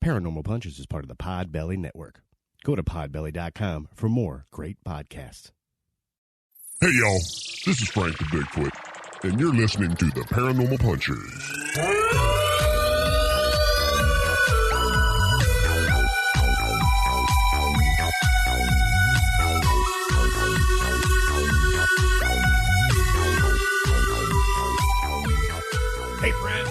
Paranormal Punches is part of the Podbelly Network. Go to podbelly.com for more great podcasts. Hey, y'all. This is Frank the Bigfoot, and you're listening to the Paranormal Punchers. Hey, friends.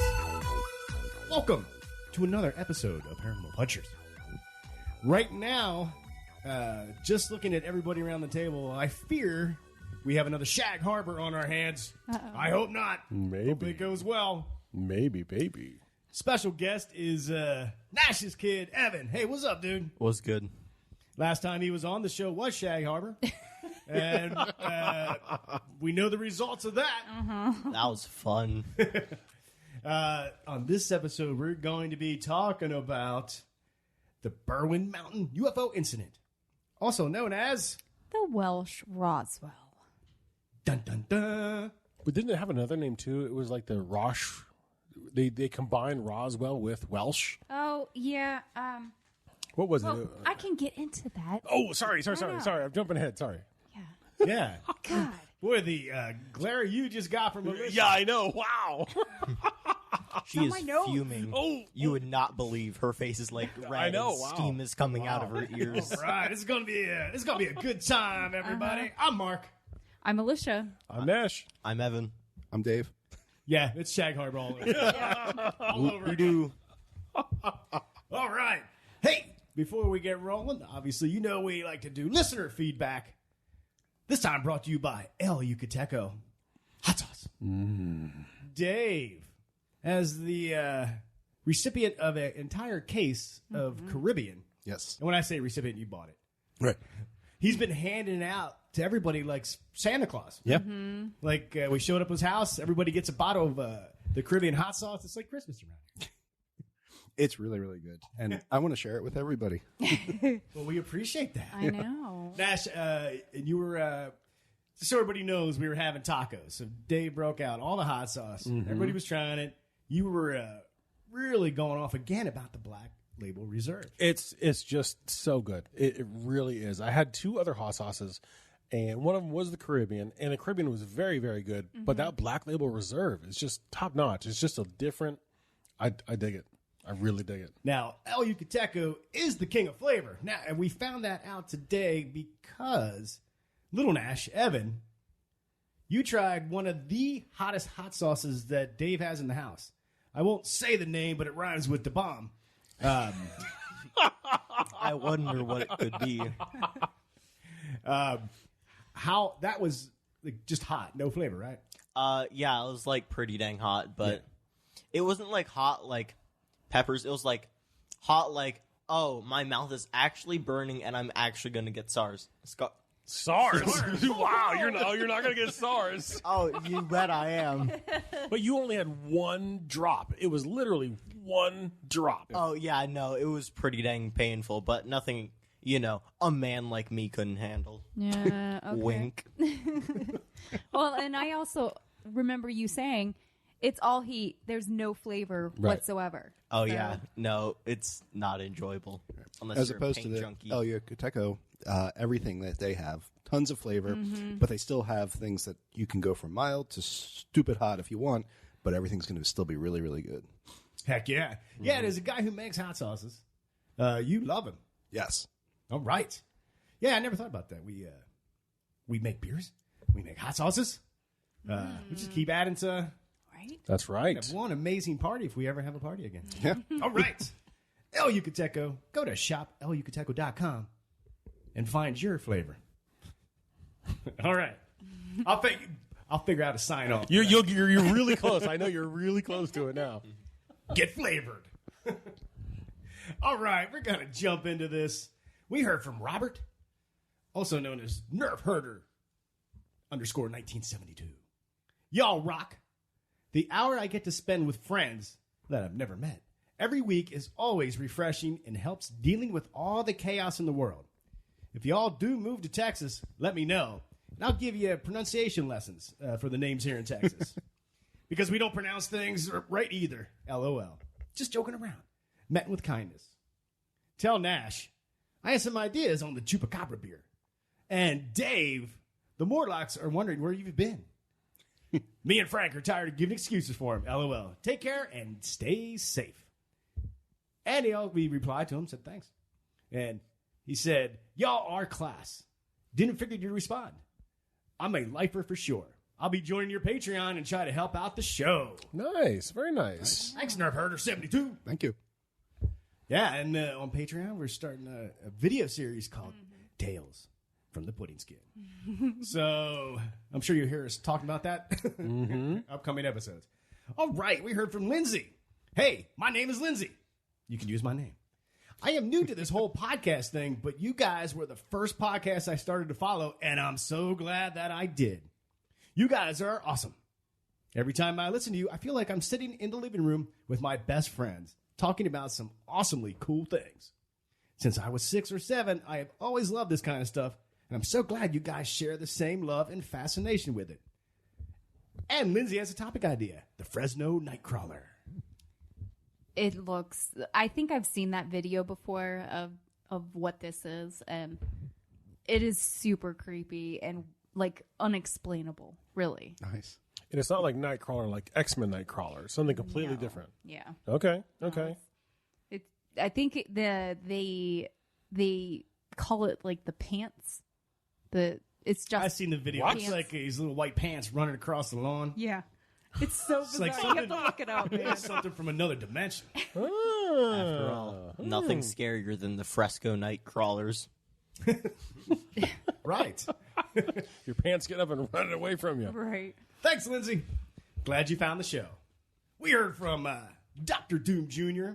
Welcome to another episode of Paranormal Punchers. Right now, just looking at everybody around the table, I fear we have another Shag Harbor on our hands. Uh-oh. I hope not. Maybe. Hope it goes well. Maybe, baby. Special guest is Nash's kid, Evan. Hey, what's up, dude? What's good? Last time he was on the show was Shag Harbor. And we know the results of that. Uh-huh. That was fun. On this episode, we're going to be talking about the Berwyn Mountain UFO Incident, also known as the Welsh Roswell. Dun dun dun. But didn't it have another name too? It was like the Rosh. They combined Roswell with Welsh. Oh yeah. What was it? I can get into that. Oh, sorry. I'm jumping ahead. Sorry. Yeah. Yeah. God. Boy, the glare you just got from Melissa. Yeah, I know. Wow. She is fuming. Oh, you would not believe her face is like red. I know. And Wow. steam is coming out of her ears. All right, it's gonna be a good time, everybody. I'm Mark. I'm Alicia. I'm Nash. I'm Evan. I'm Dave. Yeah, it's Shag Harbor all over. All over. We do. All right. Hey, before we get rolling, obviously you know we like to do listener feedback. This time brought to you by El Yucateco Hot Sauce. Dave, as the recipient of an entire case of Caribbean. Yes. And when I say recipient, you bought it. Right. He's been handing it out to everybody like Santa Claus. Yeah. Like we showed up at his house, everybody gets a bottle of the Caribbean hot sauce. It's like Christmas around here. It's really, really good. And I want to share it with everybody. Well, we appreciate that. I know. Nash, and you were, just so everybody knows, we were having tacos. So Dave broke out all the hot sauce. Everybody was trying it. You were really going off again about the Black Label Reserve. It's just so good. It really is. I had two other hot sauces, and one of them was the Caribbean, and the Caribbean was very, very good. But that Black Label Reserve is just top notch. It's just a different. I dig it. I really dig it. Now, El Yucateco is the king of flavor. Now, and we found that out today because Little Nash, Evan, you tried one of the hottest hot sauces that Dave has in the house. I won't say the name, but it rhymes with the bomb. I wonder what it could be. How that was like, just hot, no flavor, right? Yeah, it was like pretty dang hot, but it wasn't like hot like peppers. It was like hot like, oh, my mouth is actually burning and I'm actually gonna get SARS. SARS. Wow, you're not gonna get SARS. Oh, you bet I am. But you only had one drop. It was literally one drop. Oh yeah, no, it was pretty dang painful, but nothing, a man like me couldn't handle. Yeah. Okay. Wink. Well, and I also remember you saying it's all heat. There's no flavor whatsoever. Oh So- yeah, no, it's not enjoyable unless As you're opposed a to paint the junkie. El Yucateco, everything that they have, tons of flavor, but they still have things that you can go from mild to stupid hot if you want, but everything's going to still be really, really good. Heck yeah. Yeah, there's a guy who makes hot sauces. You love him. Yes. All right. Yeah, I never thought about that. We make beers. We make hot sauces. We just keep adding to... Right? That's right. Have one amazing party if we ever have a party again. Yeah. All right. El Yucateco. Go to shopelucateco.com and find your flavor. All right. I'll figure out a sign off. You're really close. I know you're really close to it now. Get flavored. All right, we're going to jump into this. We heard from Robert, also known as Nerf Herder _1972. Y'all rock. The hour I get to spend with friends that I've never met every week is always refreshing and helps dealing with all the chaos in the world. If y'all do move to Texas, let me know, and I'll give you pronunciation lessons for the names here in Texas. Because we don't pronounce things right either. LOL. Just joking around. Met with kindness. tell Nash I had some ideas on the Chupacabra beer. And Dave, the Morlocks are wondering where you've been. Me and Frank are tired of giving excuses for him. LOL. Take care and stay safe. And we replied to him, said thanks. And he said, y'all are class. Didn't figure you'd respond. I'm a lifer for sure. I'll be joining your Patreon and try to help out the show. Nice. Very nice. Thanks, Nerf Herder 72. Thank you. Yeah, and on Patreon, we're starting a video series called Tales from the Pudding Skin. So I'm sure you'll hear us talking about that upcoming episodes. All right, we heard from Lindsay. Hey, my name is Lindsay. You can use my name. I am new to this whole podcast thing, but you guys were the first podcast I started to follow, and I'm so glad that I did. You guys are awesome. Every time I listen to you, I feel like I'm sitting in the living room with my best friends, talking about some awesomely cool things. Since I was 6 or 7, I have always loved this kind of stuff, and I'm so glad you guys share the same love and fascination with it. And Lindsay has a topic idea, the Fresno Nightcrawler. It looks, I think I've seen that video before of what this is, and it is super creepy and like unexplainable, really. Nice. And it's not like Nightcrawler, like X-Men Nightcrawler. Something completely No. different. Yeah. Okay. I think they call it like the pants. It's just I've seen the video. What? It's like his little white pants running across the lawn. Yeah. It's so bizarre. like You have to look it up, man. It's something from another dimension. After all, nothing scarier than the fresco night crawlers. Right. Your pants get up and running away from you. Right. Thanks, Lindsay. Glad you found the show. We heard from Dr. Doom Jr.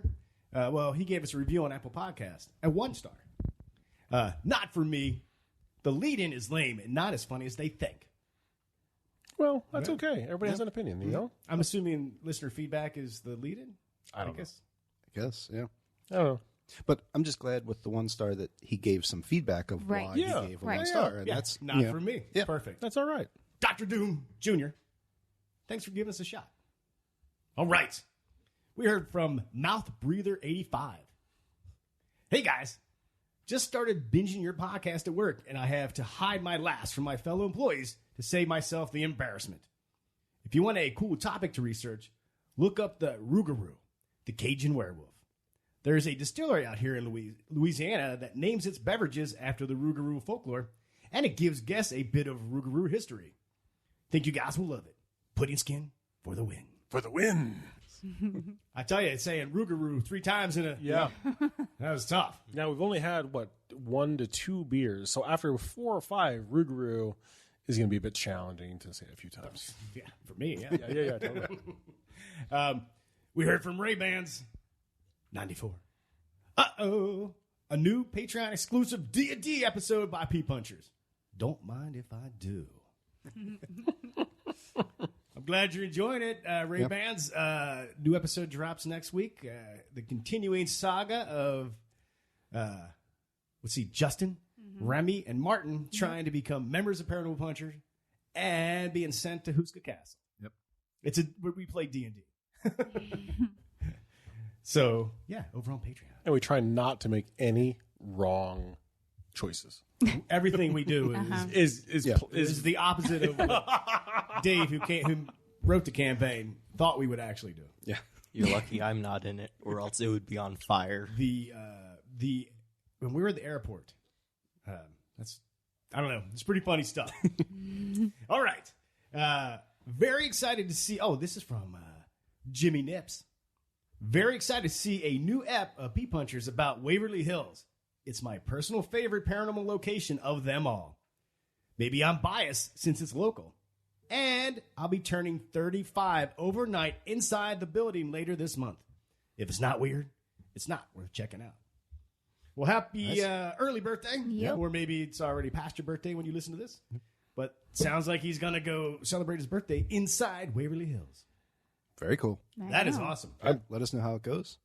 He gave us a review on Apple Podcast at 1 star. Not for me. The lead-in is lame and not as funny as they think. Well, that's okay. Everybody has an opinion, you know? I'm assuming listener feedback is the lead-in? I don't know. I guess, yeah. I don't know. But I'm just glad with the 1 star that he gave some feedback of Right. why Yeah. he gave a Right. 1 star. And Yeah, that's not you know, for me. Yeah. Perfect. That's all right. Dr. Doom Jr., thanks for giving us a shot. All right. We heard from Mouth Breather 85. Hey, guys. Just started binging your podcast at work, and I have to hide my laughs from my fellow employees to save myself the embarrassment. If you want a cool topic to research, look up the Rougarou, the Cajun werewolf. There's a distillery out here in Louisiana that names its beverages after the Rougarou folklore, and it gives guests a bit of Rougarou history. Think you guys will love it. Pudding skin for the win. For the win. I tell you, saying Rougarou 3 times in a... Yeah. That was tough. Now, we've only had, 1 to 2 beers. So after 4 or 5, Rougarou is going to be a bit challenging to say a few times. Yeah, for me, yeah. Yeah, totally. We heard from Ray Bands 94. Uh-oh. A new Patreon exclusive D&D episode by P Punchers. Don't mind if I do. I'm glad you're enjoying it, Ray Yep. Bands. New episode drops next week. The continuing saga of, Justin, Remy, and Martin trying to become members of Paranormal Punchers and being sent to Huska Castle. Yep. We play D&D. So, yeah, over on Patreon. And we try not to make any wrong choices. Everything we do Is is the opposite of what Dave, who wrote the campaign, thought we would actually do. Yeah. You're lucky I'm not in it, or else it would be on fire. When we were at the airport, I don't know, it's pretty funny stuff. All right. Very excited to see, this is from Jimmy Nips. Very excited to see a new ep of P Punchers about Waverly Hills. It's my personal favorite paranormal location of them all. Maybe I'm biased since it's local. And I'll be turning 35 overnight inside the building later this month. If it's not weird, it's not worth checking out. Well, happy early birthday. Yep. Or maybe it's already past your birthday when you listen to this. But sounds like he's going to go celebrate his birthday inside Waverly Hills. Very cool. That is awesome. Let us know how it goes.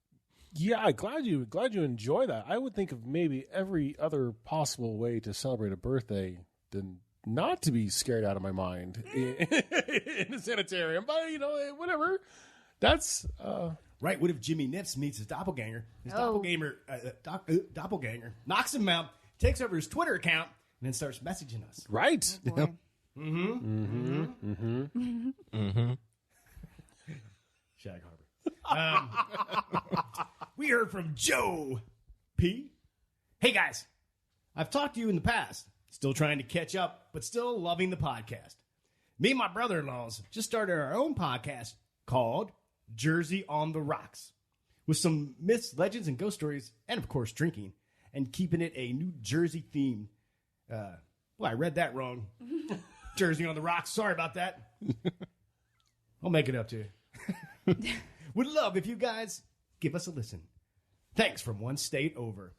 Yeah, glad you enjoy that. I would think of maybe every other possible way to celebrate a birthday than not to be scared out of my mind in a sanitarium. But whatever. That's Right? What if Jimmy Nips meets his doppelganger? His doppelganger knocks him out, takes over his Twitter account, and then starts messaging us. Right. Boy. Shag Harbor. We heard from Joe P. Hey, guys. I've talked to you in the past. Still trying to catch up, but still loving the podcast. Me and my brother-in-laws just started our own podcast called Jersey on the Rocks, with some myths, legends, and ghost stories, and of course drinking, and keeping it a New Jersey theme. Well, I read that wrong. Jersey on the Rocks. Sorry about that. I'll make it up to you. Would love if you guys give us a listen. Thanks from one state over.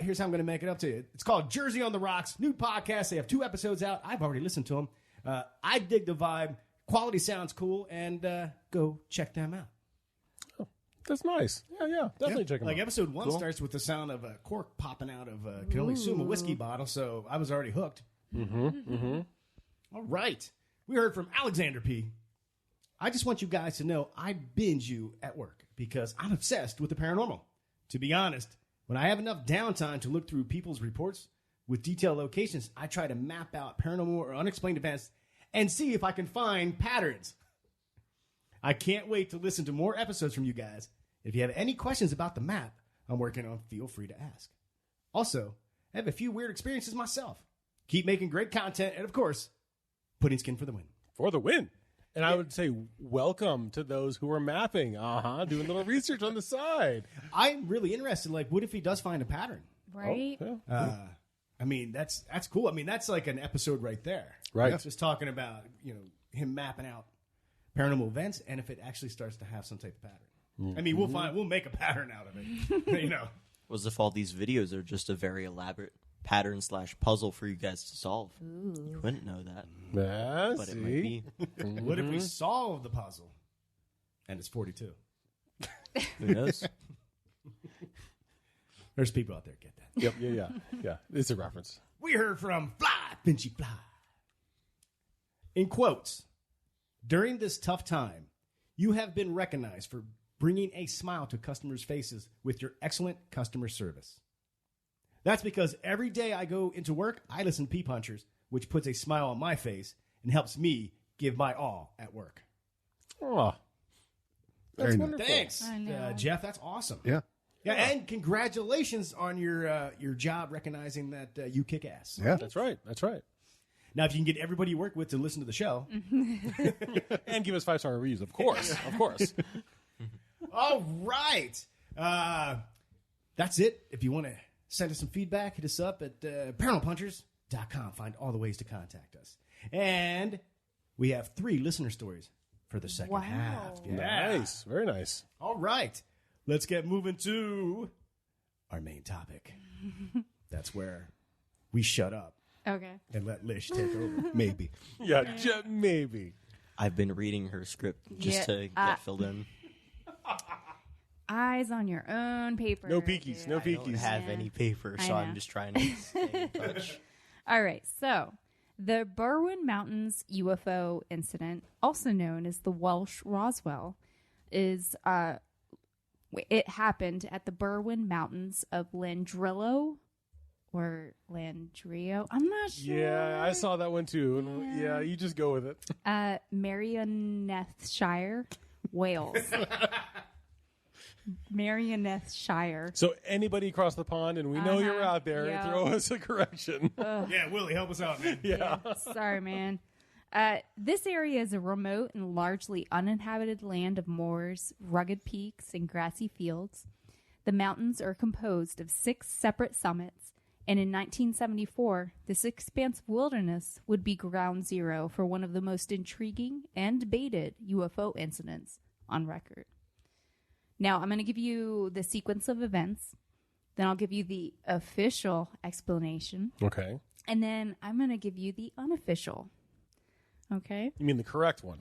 Here's how I'm going to make it up to you. It's called Jersey on the Rocks. New podcast. They have 2 episodes out. I've already listened to them. I dig the vibe. Quality sounds cool. And go check them out. Oh, that's nice. Yeah. Definitely check them Like out. episode 1 starts with the sound of a cork popping out of can only assume a whiskey bottle. So I was already hooked. All right. We heard from Alexander P. I just want you guys to know I binge you at work because I'm obsessed with the paranormal. To be honest, when I have enough downtime to look through people's reports with detailed locations, I try to map out paranormal or unexplained events and see if I can find patterns. I can't wait to listen to more episodes from you guys. If you have any questions about the map I'm working on, feel free to ask. Also, I have a few weird experiences myself. Keep making great content and, of course, putting skin for the win. For the win. And I would say welcome to those who are mapping. Doing a little research on the side. I'm really interested. Like, what if he does find a pattern? Right? Oh, yeah. I mean, that's cool. I mean, that's like an episode right there. Right. Just talking about, him mapping out paranormal events and if it actually starts to have some type of pattern. I mean, we'll make a pattern out of it. Was if all these videos are just a very elaborate pattern/puzzle for you guys to solve. You wouldn't know that, but it might be. What if we solve the puzzle and it's 42? Who knows? There's people out there get that. Yep. Yeah. It's a reference. We heard from Fly, Finchy Fly. In quotes, during this tough time, you have been recognized for bringing a smile to customers' faces with your excellent customer service. That's because every day I go into work, I listen to Pea Punchers, which puts a smile on my face and helps me give my all at work. Oh, that's Very nice. wonderful. Thanks, I know. Jeff. That's awesome. Yeah. Yeah, and congratulations on your job recognizing that you kick ass. Yeah. That's right. Now, if you can get everybody you work with to listen to the show. And give us 5-star reviews, of course. All right. That's it. If you want to send us some feedback, hit us up at paranormalpunchers.com. Find all the ways to contact us. And we have 3 listener stories for the second half. Yeah. Nice. Very nice. All right. Let's get moving to our main topic. That's where we shut up Okay. and let Lish take over. Maybe. Yeah, maybe. I've been reading her script just to get filled in. Eyes on your own paper. No peekies. dude. No I don't peekies. have any paper, I so know. I'm just trying to stay in touch. All right. So, the Berwyn Mountains UFO Incident, also known as the Welsh Roswell, is it happened at the Berwyn Mountains of Landrillo or Landrio. I'm not sure. Yeah, I saw that one too. And yeah, you just go with it. Merionethshire, Wales. Merionethshire. So anybody across the pond, and we know you're out there, Yeah. throw us a correction. Yeah, Willie, help us out, man. Yeah. Sorry, man. This area is a remote and largely uninhabited land of moors, rugged peaks, and grassy fields. The mountains are composed of 6 separate summits, and in 1974, this expansive wilderness would be ground zero for one of the most intriguing and debated UFO incidents on record. Now, I'm going to give you the sequence of events, then I'll give you the official explanation, Okay. and then I'm going to give you the unofficial. Okay? You mean the correct one?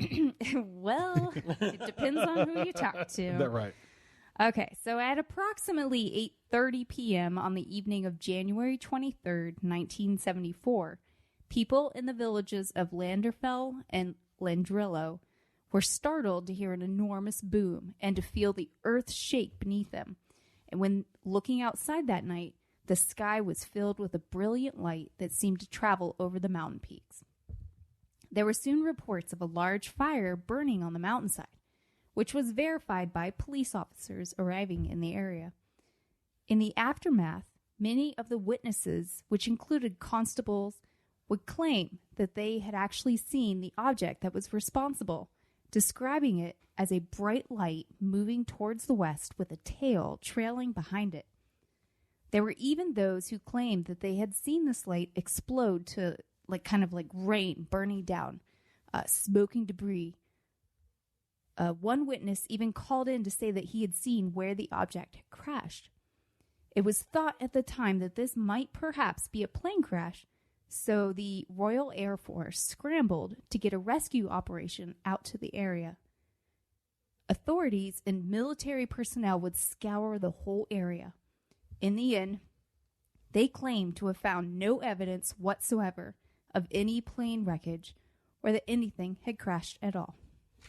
Well, it depends on who you talk to. Is that right? Okay, so at approximately 8:30 p.m. on the evening of January 23rd, 1974, people in the villages of Landerfell and Landrillo were startled to hear an enormous boom and to feel the earth shake beneath them. And when looking outside that night, the sky was filled with a brilliant light that seemed to travel over the mountain peaks. There were soon reports of a large fire burning on the mountainside, which was verified by police officers arriving in the area. In the aftermath, many of the witnesses, which included constables, would claim that they had actually seen the object that was responsible, describing it as a bright light moving towards the west with a tail trailing behind it. There were even those who claimed that they had seen this light explode to kind of like rain burning down, smoking debris. One witness even called in to say that he had seen where the object had crashed. It was thought at the time that this might perhaps be a plane crash, so the Royal Air Force scrambled to get a rescue operation out to the area. Authorities and military personnel would scour the whole area. In the end, they claimed to have found no evidence whatsoever of any plane wreckage or that anything had crashed at all.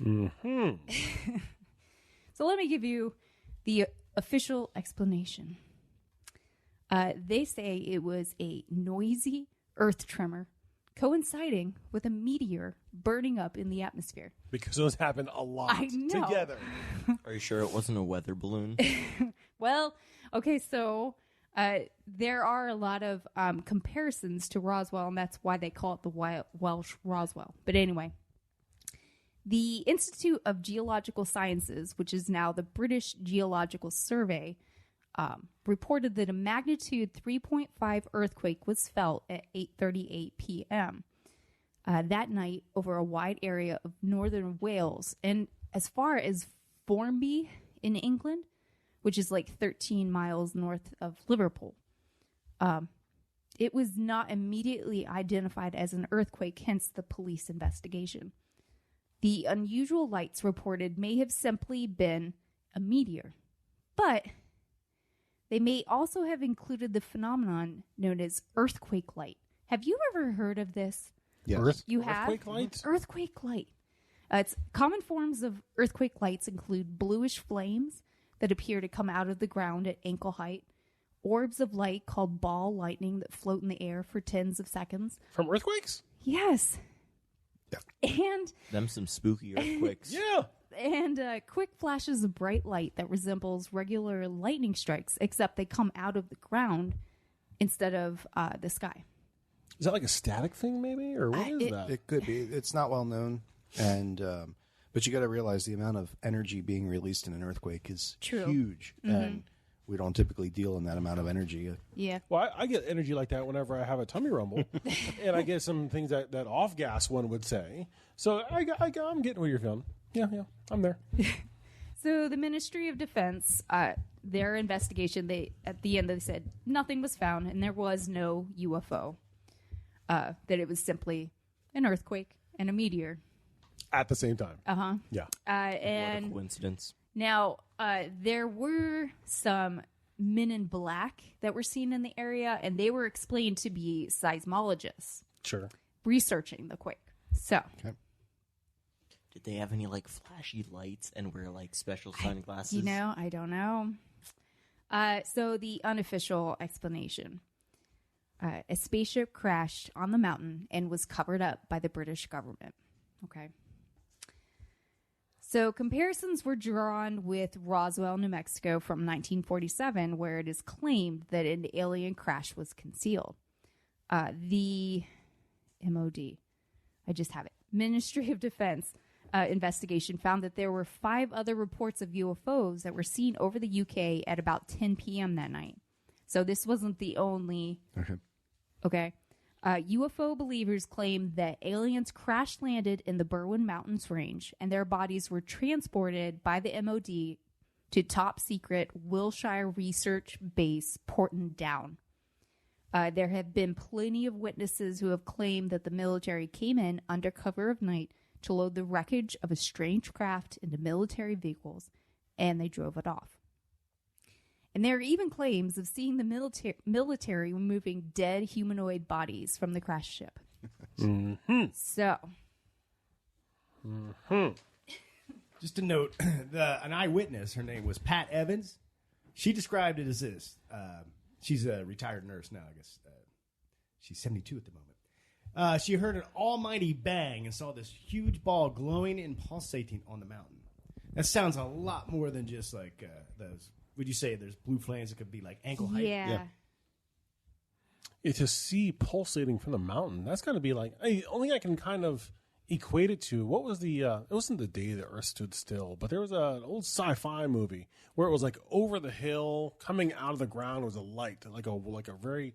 Mm-hmm. So let me give you the official explanation. They say it was a noisy earth tremor coinciding with a meteor burning up in the atmosphere. Because those happen a lot I know. together. Are you sure it wasn't a weather balloon? Well, okay, so there are a lot of comparisons to Roswell, and that's why they call it the Welsh Roswell. But anyway, the Institute of Geological Sciences, which is now the British Geological Survey, reported that a magnitude 3.5 earthquake was felt at 8:38 p.m. That night over a wide area of northern Wales and as far as Formby in England, which is like 13 miles north of Liverpool. It was not immediately identified as an earthquake, hence the police investigation. The unusual lights reported may have simply been a meteor, but they may also have included the phenomenon known as earthquake light. Have you ever heard of this? Yes. You have? Earthquake lights? Earthquake light. It's common forms of earthquake lights include bluish flames that appear to come out of the ground at ankle height, orbs of light called ball lightning that float in the air for tens of seconds. From earthquakes? Yes. Yeah. And Them some spooky earthquakes. Yeah. and quick flashes of bright light that resembles regular lightning strikes, except they come out of the ground instead of the sky. Is that like a static thing, maybe? Or what is that? It could be. It's not well known, and but you got to realize the amount of energy being released in an earthquake is True. huge, and we don't typically deal in that amount of energy. Yeah. Well, I get energy like that whenever I have a tummy rumble, and I get some things that off gas one would say. So I'm getting what you're feeling. Yeah, I'm there. So the Ministry of Defense, their investigation, at the end they said nothing was found and there was no UFO. That it was simply an earthquake and a meteor. At the same time. Uh-huh. Yeah. What a And coincidence. now, there were some men in black that were seen in the area, and they were explained to be seismologists Sure. researching the quake. So, Did they have any like flashy lights and wear like special sunglasses? I don't know. So the unofficial explanation. A spaceship crashed on the mountain and was covered up by the British government. Okay. So comparisons were drawn with Roswell, New Mexico from 1947, where it is claimed that an alien crash was concealed. The MOD, I just have it, Ministry of Defense investigation found that there were 5 other reports of UFOs that were seen over the UK at about 10 p.m. that night. So this wasn't the only... Okay. UFO believers claim that aliens crash-landed in the Berwyn Mountains range, and their bodies were transported by the MOD to top-secret Wilshire Research Base Porton Down. There have been plenty of witnesses who have claimed that the military came in under cover of night to load the wreckage of a strange craft into military vehicles, and they drove it off. And there are even claims of seeing the military removing dead humanoid bodies from the crash ship. So, just to note, an eyewitness, her name was Pat Evans. She described it as this. She's a retired nurse now, I guess. She's 72 at the moment. She heard an almighty bang and saw this huge ball glowing and pulsating on the mountain. That sounds a lot more than just like those. Would you say there's blue flames that could be like ankle height? Yeah. To see pulsating from the mountain, that's got to be like, only I can kind of equate it to, what was the, it wasn't the day the earth stood still, but there was an old sci-fi movie where it was like over the hill, coming out of the ground was a light, like a very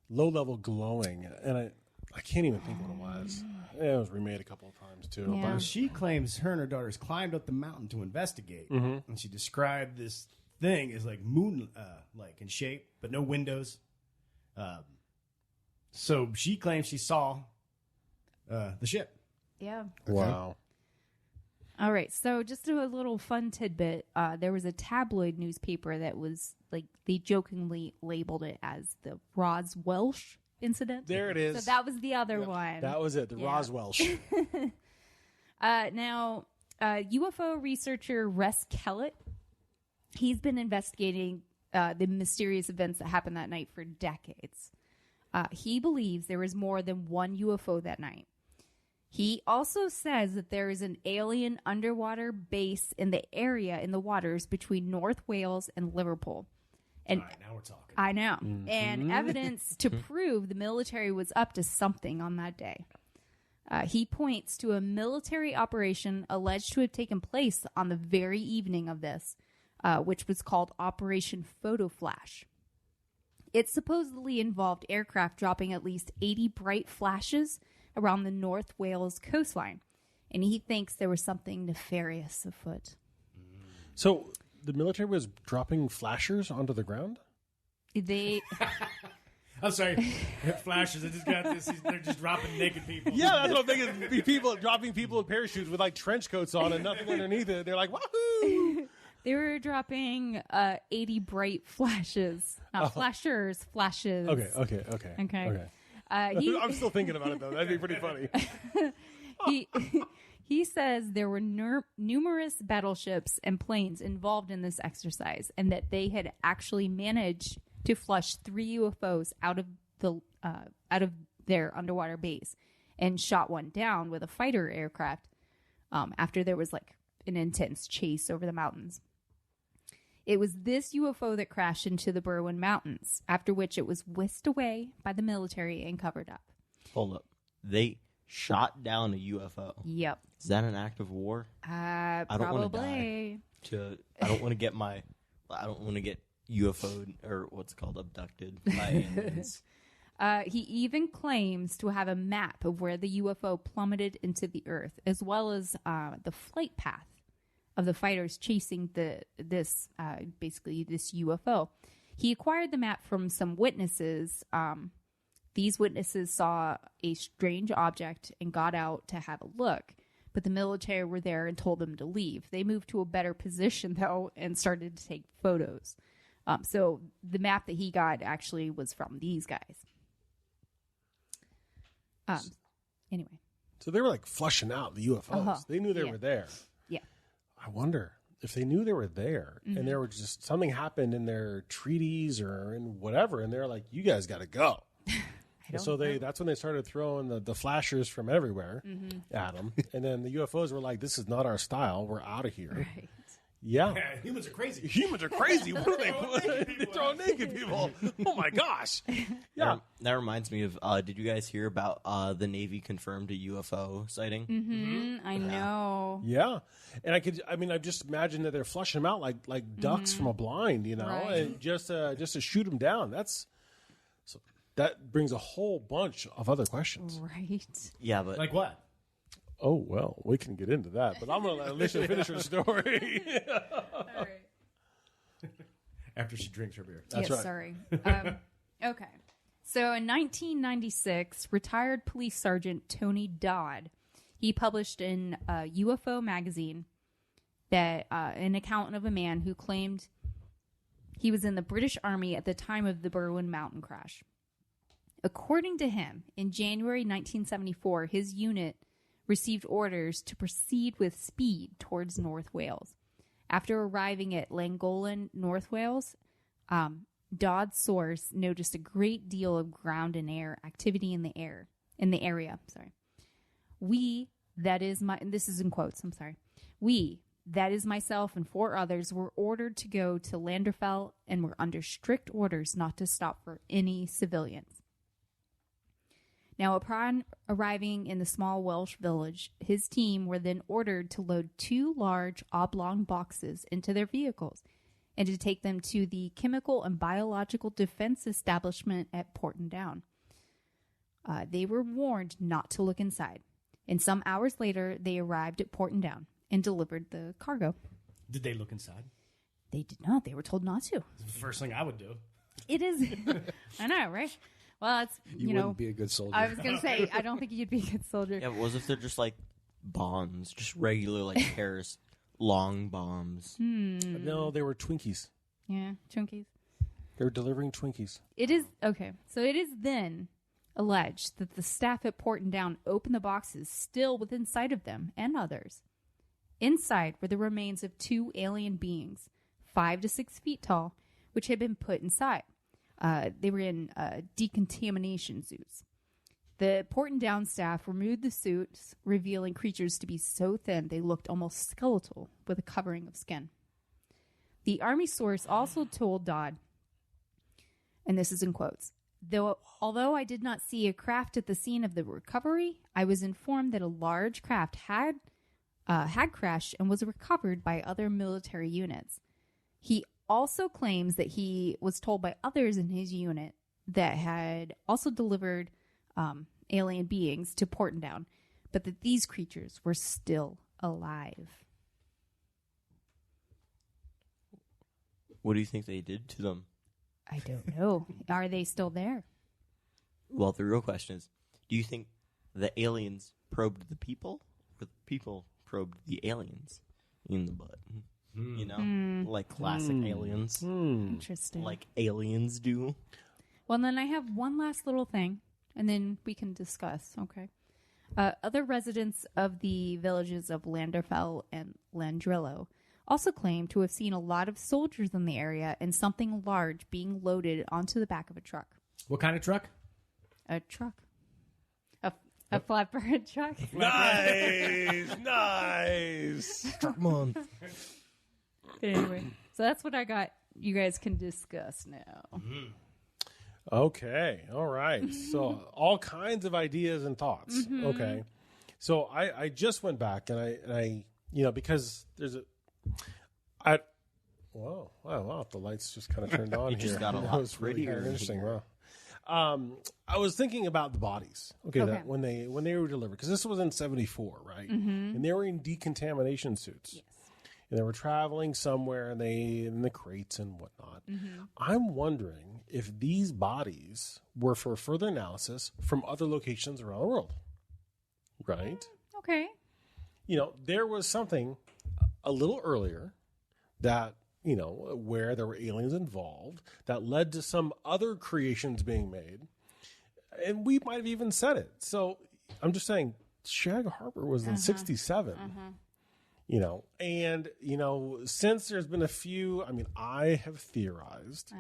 low level glowing. And I can't even think what it was. It was remade a couple of times too. Yeah. But she claims her and her daughters climbed up the mountain to investigate. And she described this thing as like moon like in shape, but no windows. So she claims she saw the ship. Yeah. Wow. All right. So just a little fun tidbit. There was a tabloid newspaper that was like, they jokingly labeled it as the Roswell incident. There it is. So that was the other one. That was it. The Roswell. Now, UFO researcher Russ Kellett, he's been investigating the mysterious events that happened that night for decades. He believes there was more than one UFO that night. He also says that there is an alien underwater base in the area in the waters between North Wales and Liverpool. And All right, now we're talking. I know. And evidence to prove the military was up to something on that day. He points to a military operation alleged to have taken place on the very evening of this, which was called Operation Photo Flash. It supposedly involved aircraft dropping at least 80 bright flashes around the North Wales coastline. And he thinks there was something nefarious afoot. So the military was dropping flashers onto the ground? They... I'm sorry, flashes. I just got this. They're just dropping naked people. Yeah, that's what I'm thinking. People dropping people in parachutes with like trench coats on and nothing underneath it. They're like, wahoo! They were dropping 80 bright flashes. Not flashers, flashes. Okay. I'm still thinking about it, though. That'd be pretty funny. He says there were numerous battleships and planes involved in this exercise, and that they had actually managed to flush 3 UFOs out of their underwater base and shot one down with a fighter aircraft after there was like an intense chase over the mountains. It was this UFO that crashed into the Berwyn Mountains, after which it was whisked away by the military and covered up. Hold up. They shot down a UFO. Yep. Is that an act of war? I don't want to die. I don't want to get I don't want to get UFO'd or what's it called, abducted by aliens. He even claims to have a map of where the UFO plummeted into the earth, as well as the flight path of the fighters chasing this UFO. He acquired the map from some witnesses. These witnesses saw a strange object and got out to have a look, but the military were there and told them to leave. They moved to a better position, though, and started to take photos. So the map that he got actually was from these guys. Anyway. So they were like flushing out the UFOs. They knew they were there. Yeah. I wonder if they knew they were there and there were just something happened in their treaties or in whatever, and they're like, "You guys got to go." And so that's when they started throwing the flashers from everywhere at them, and then the UFOs were like, "This is not our style. We're out of here." Right. Yeah. Humans are crazy. Humans are crazy. What are they? They throw naked people. Oh my gosh. Yeah. That reminds me of, did you guys hear about the Navy confirmed a UFO sighting? I know. Yeah. And I just imagine that they're flushing them out like ducks from a blind, Right. and just to shoot them down. That brings a whole bunch of other questions. Right. Yeah, but Like what? Oh, well, we can get into that, but I'm going to let Alicia finish her story. All right. After she drinks her beer. That's right. Sorry. Okay. So in 1996, retired police sergeant Tony Dodd, he published in UFO magazine that an account of a man who claimed he was in the British Army at the time of the Berwyn Mountain crash. According to him, in January 1974, his unit received orders to proceed with speed towards North Wales. After arriving at Llangollen, North Wales, Dodd's source noticed a great deal of ground and air activity in the area. We, that is and this is in quotes, we, that is myself and 4 others, were ordered to go to Landerfell and were under strict orders not to stop for any civilians. Now, upon arriving in the small Welsh village, his team were then ordered to load 2 large oblong boxes into their vehicles and to take them to the Chemical and Biological Defense Establishment at Portendown. They were warned not to look inside, and some hours later, they arrived at Portendown and delivered the cargo. Did they look inside? They did not. They were told not to. It's the first thing I would do. It is. I know, right? Well, it's, You wouldn't be a good soldier. I was going to say, I don't think you'd be a good soldier. Yeah, but what if they're just like bombs, just regular like terrorist long bombs? No, they were Twinkies. Yeah, Chunkies. They were delivering Twinkies. It is, okay, so it is then alleged that the staff at Portendown opened the boxes still within sight of them and others. Inside were the remains of 2 alien beings, 5 to 6 feet tall, which had been put inside. They were in decontamination suits. The Portendown staff removed the suits, revealing creatures to be so thin they looked almost skeletal with a covering of skin. The Army source also told Dodd, and this is in quotes, although I did not see a craft at the scene of the recovery, I was informed that a large craft had crashed and was recovered by other military units. He also claims that he was told by others in his unit that had also delivered alien beings to Portendown, but that these creatures were still alive. What do you think they did to them? I don't know. Are they still there? Well, the real question is, do you think the aliens probed the people, or the people probed the aliens in the butt? You know, like classic aliens. Interesting. Like aliens do. Well, then I have one last little thing, and then we can discuss, okay? Other residents of the villages of Landerfell and Landrillo also claim to have seen a lot of soldiers in the area and something large being loaded onto the back of a truck. What kind of truck? A truck. A flatbed truck. Nice. Truck month. But anyway, so that's what I got. You guys can discuss now. Okay, all right. So all kinds of ideas and thoughts. Okay, so I just went back and I because there's wow, the lights just kind of turned on here. just got a lot That was really prettier kind of interesting. here. Wow. I was thinking about the bodies. Okay, Okay. that when they were delivered, because this was in '74, right? And they were in decontamination suits. Yes. And they were traveling somewhere, and they in the crates and whatnot. I'm wondering if these bodies were for further analysis from other locations around the world. Right? Okay. There was something a little earlier that, where there were aliens involved that led to some other creations being made. And we might have even said it. So I'm just saying, Shag Harbor was in 67. And since there's been a few, I have theorized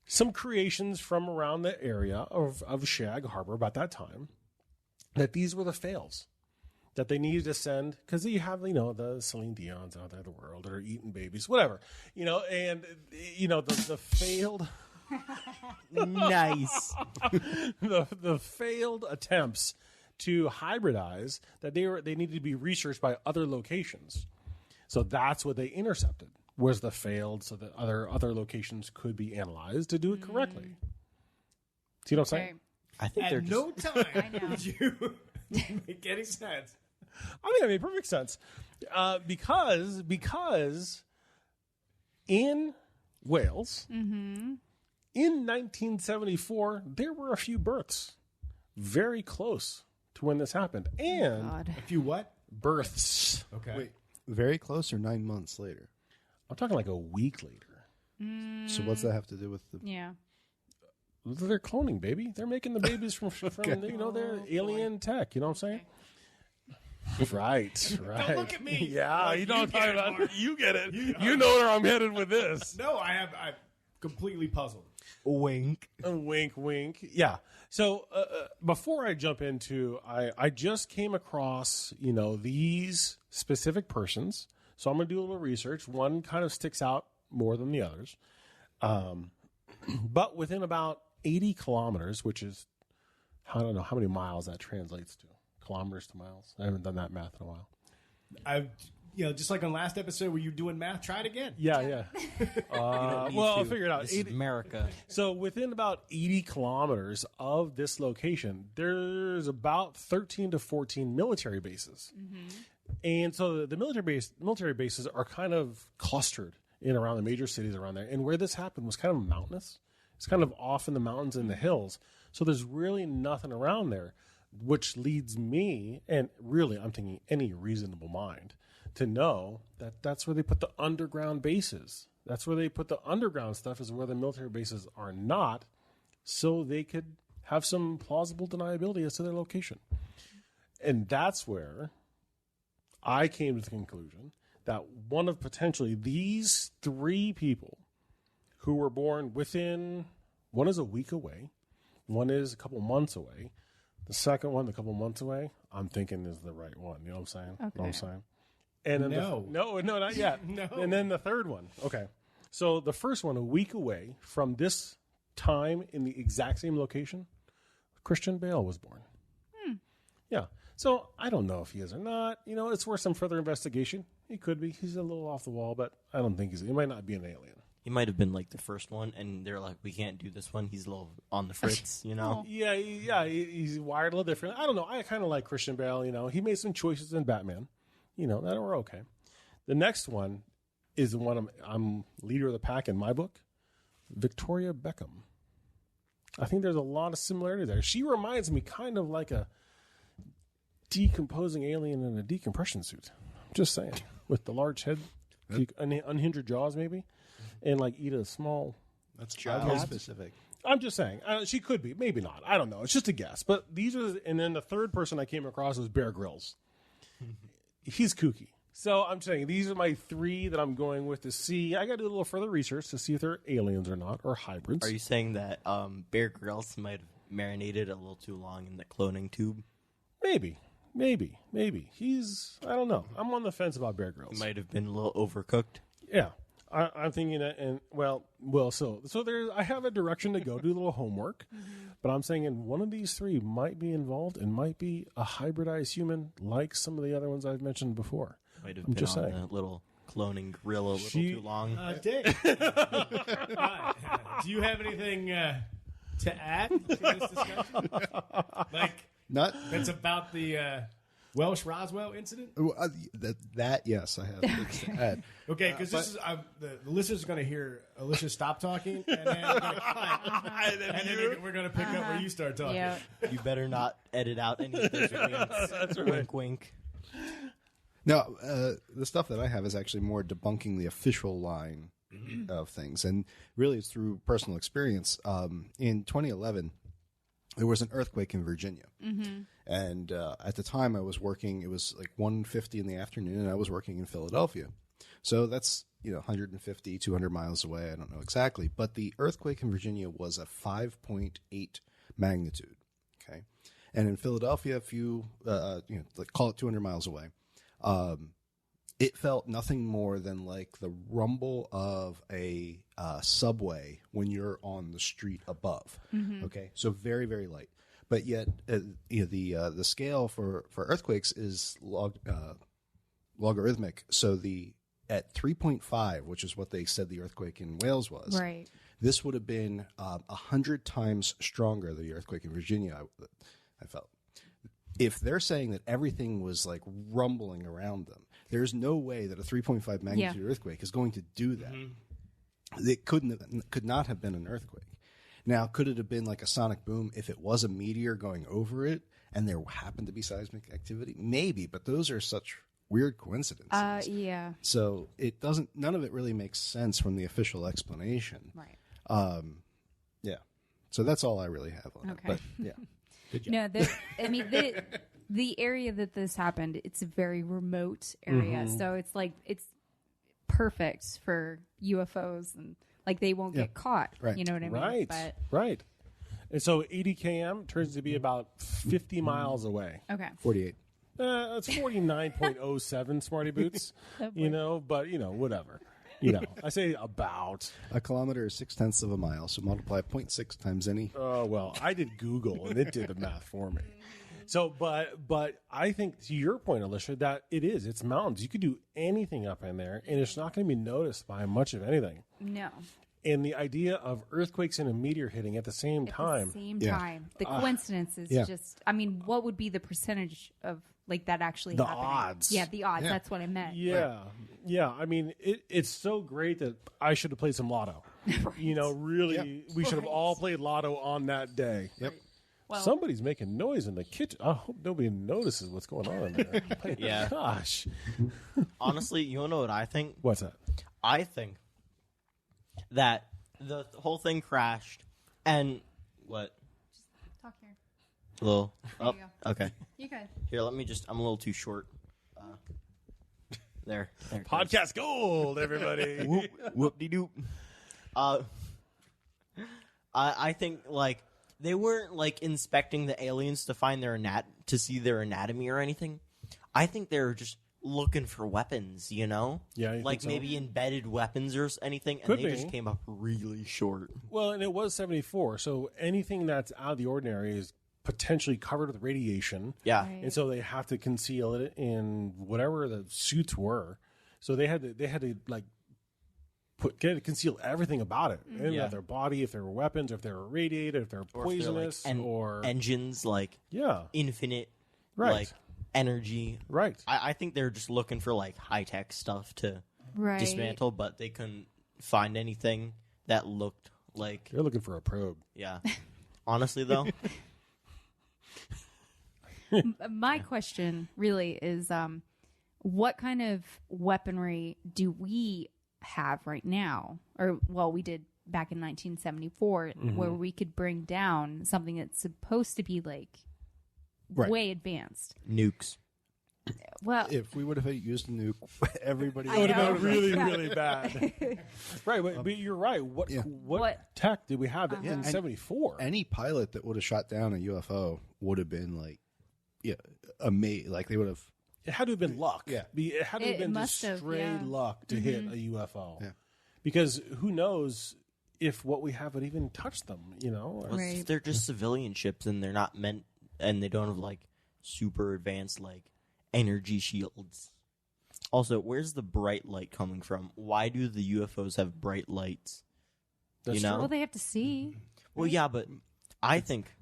some creations from around the area of Shag Harbor about that time, that these were the fails that they needed to send, because you have, the Celine Dion's out there in the world that are eating babies, whatever, and, the failed, Nice. the failed attempts to hybridize, that they needed to be researched by other locations. So that's what they intercepted, was the failed, so that other locations could be analyzed to do it correctly. See what I'm saying? Okay. I think they're At just no time I know. did you make any sense. I think that made perfect sense. Because in Wales, in 1974, there were a few births very close to when this happened. And God. A few what? births. Okay. Wait, very close or 9 months later? I'm talking like a week later. So what's that have to do with the... Yeah. They're cloning, baby. They're making the babies from their alien tech. You know what I'm saying? Right. Don't look at me. Yeah, Like, you know what I'm get talking it, about. Mark. You get it. You know where I'm headed with this. No, I'm completely puzzled. Wink. Wink, wink. Yeah. So before I jump into, I just came across, these specific persons. So I'm going to do a little research. One kind of sticks out more than the others. But within about 80 kilometers, which is, I don't know how many miles that translates to. Kilometers to miles. I haven't done that math in a while. Just like on last episode where you're doing math, try it again. Yeah. I'll figure it out. This is America. So within about 80 kilometers of this location, there's about 13 to 14 military bases. Mm-hmm. And so the military bases are kind of clustered in around the major cities around there. And where this happened was kind of mountainous. It's kind of off in the mountains and the hills. So there's really nothing around there, which leads me, and really I'm thinking any reasonable mind, to know that that's where they put the underground bases. That's where they put the underground stuff, is where the military bases are not, so they could have some plausible deniability as to their location. And that's where I came to the conclusion that one of potentially these three people who were born within, one is a week away, one is a couple months away, the second one, a couple months away, I'm thinking is the right one. You know what I'm saying? Okay. Know what I'm saying? And then No. no, not yet. No. And then the third one. Okay. So the first one, a week away from this time in the exact same location, Christian Bale was born. Yeah. So I don't know if he is or not. It's worth some further investigation. He could be. He's a little off the wall, but I don't think he might not be an alien. He might have been like the first one, and they're like, we can't do this one. He's a little on the fritz, Yeah, he's wired a little different. I don't know. I kind of like Christian Bale. He made some choices in Batman. That were okay. The next one is the one I'm leader of the pack in my book, Victoria Beckham. I think there's a lot of similarity there. She reminds me kind of like a decomposing alien in a decompression suit. I'm just saying, with the large head, unhinged jaws, maybe, and like eat a small. That's child specific. I'm just saying, she could be, maybe not. I don't know. It's just a guess. But these are, and then the third person I came across was Bear Grylls. He's kooky. So I'm saying these are my three that I'm going with to see. I got to do a little further research to see if they're aliens or not, or hybrids. Are you saying that Bear Grylls might have marinated a little too long in the cloning tube? Maybe. He's, I don't know. I'm on the fence about Bear Grylls. He might have been a little overcooked. Yeah. I'm thinking that, and so there. I have a direction to go, do a little homework, but I'm saying one of these three might be involved and might be a hybridized human, like some of the other ones I've mentioned before. Might have I'm been just on saying. a little cloning grill a little too long. Dave, right. Do you have anything to add to this discussion? Not That's about the Welsh Roswell incident? that. Yes, I have things to add. Okay, because this is the listeners are going to hear Alicia stop talking, and then we're going to cut, and then we're going to pick up where you start talking. Yeah. You better not edit out any of those winks. That's right. Wink, wink. No, the stuff that I have is actually more debunking the official line of things, and really it's through personal experience. In 2011, there was an earthquake in Virginia, and at the time I was working. It was like 1:50 in the afternoon, and I was working in Philadelphia. So that's 150, 200 miles away. I don't know exactly, but the earthquake in Virginia was a 5.8 magnitude. Okay, and in Philadelphia, a few call it 200 miles away. It felt nothing more than like the rumble of a subway when you're on the street above. Okay, so very, very light, but yet the scale for earthquakes is logarithmic. So at 3.5, which is what they said the earthquake in Wales was, Right. this would have been 100 times stronger than the earthquake in Virginia. I felt. If they're saying that everything was like rumbling around them, there's no way that a 3.5 magnitude earthquake is going to do that. It could not have been an earthquake. Now, could it have been like a sonic boom if it was a meteor going over it and there happened to be seismic activity? Maybe, but those are such weird coincidences. Yeah. So none of it really makes sense from the official explanation. Right. Yeah. So that's all I really have on it. Okay. But yeah. No, the area that this happened, it's a very remote area, so it's like it's perfect for UFOs and like they won't get caught. Right. You know what I mean? Right. But Right. And so 80 km turns to be about 50 miles away. okay. 48. It's 49.07 Smarty Boots, Oh, boy. you know, but, you know, whatever. I say about. A kilometer is 0.6 of a mile, so multiply 0.6 times any. Oh, well, I did Google, and it did the math for me. So, but I think, to your point, Alicia, that it's mountains. You could do anything up in there, and it's not going to be noticed by much of anything. No. And the idea of earthquakes and a meteor hitting at the same time. At the same Yeah. time. The coincidence is Yeah. just, I mean, what would be the percentage of like that actually The happening? odds. Yeah, the odds. Yeah. That's what I meant. Yeah. Yeah. I mean, it's so great that I should have played some lotto. You know, really, we should have all played lotto on that day. Yep. Well- Somebody's making noise in the kitchen. I hope nobody notices what's going on in there. My Yeah. Gosh. Honestly, you wanna know what I think? What's that? I think that the whole thing crashed, and what? Talk here. Little. There Oh, you okay. You good. Here, let me just. I'm a little too short. There. There it goes. Podcast gold, everybody. Whoop de doop. I think like they weren't like inspecting the aliens to find to see their anatomy or anything. I think they were just looking for weapons, you know? Yeah, you like think so? maybe embedded weapons or anything, and Could they be. just came up really short. Well, and it was 74, so anything that's out of the ordinary is potentially covered with radiation. Yeah. Right. And so they have to conceal it in whatever the suits were. So they had to like conceal everything about it. And Yeah. their body, if they were weapons, if they were radiated, if they're Or if they're, like, poisonous, or engines like yeah, infinite Right. like energy. right. I think they're just looking for like high tech stuff to Right. dismantle, but they couldn't find anything that looked like They're looking for a probe. yeah. Honestly though, My question really is what kind of weaponry do we have right now? Or, well, we did back in 1974 where we could bring down something that's supposed to be like Right. way advanced. nukes. Well, If we would have used a nuke, everybody I Would know. have been really, Yeah. really bad. Right, but you're right. What Yeah. what tech did we have in and 74? Any pilot that would have shot down a UFO would have been like, like they would have. It had to have been luck. Yeah. It had to have It been must just have, straight yeah. luck to hit a UFO. Yeah. Because who knows if what we have would even touch them, you know? Or- Right. If they're just civilian ships and they're not meant, and they don't have like super advanced like energy shields. Also, where's the bright light coming from? Why do the UFOs have bright lights? That's you know? well, they have to see. Well, yeah, but I think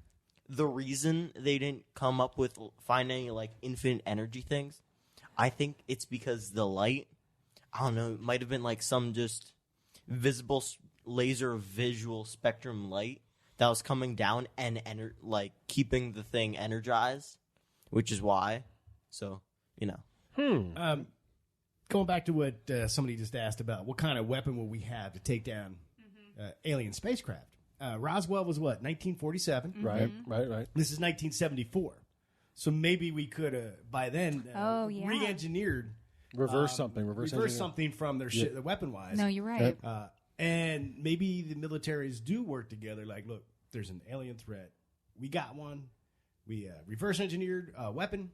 the reason they didn't come up with finding like infinite energy things, I think it's because the light, I don't know, it might have been like some just visible laser visual spectrum light that was coming down and like keeping the thing energized, which is why. So, you know. Going back to what somebody just asked about, what kind of weapon will we have to take down alien spacecraft? Roswell was what, 1947? Right. This is 1974. So maybe we could have, by then, Oh, yeah. re-engineered, Reverse something. Reverse engineer. something from their shit, weapon-wise. No, you're right. And maybe the militaries do work together. Like, look, there's an alien threat. We got one. We reverse engineered a weapon.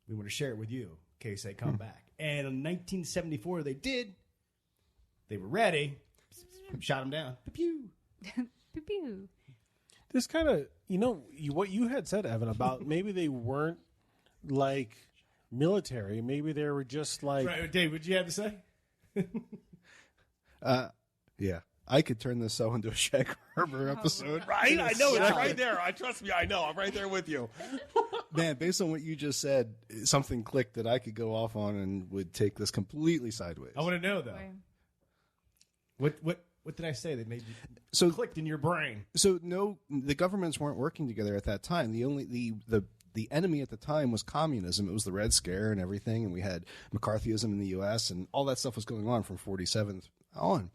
We want to share it with you in case they come back. And in 1974, they did. They were ready. Shot them down. Pew pew. Pew-pew. This kind of, what you had said, Evan, about maybe they weren't like military. Maybe they were just like. Right, Dave, what'd you have to say? Yeah, I could turn this so into a Shag Harbor episode. Right? I know. It's right there. Trust me. I know. I'm right there with you. Man, based on what you just said, something clicked that I could go off on and would take this completely sideways. I want to know, though. What did I say that made you So clicked in your brain? So no, the governments weren't working together at that time. The enemy at the time was communism. It was the Red Scare and everything, and we had McCarthyism in the U.S. and all that stuff was going on from 47 on.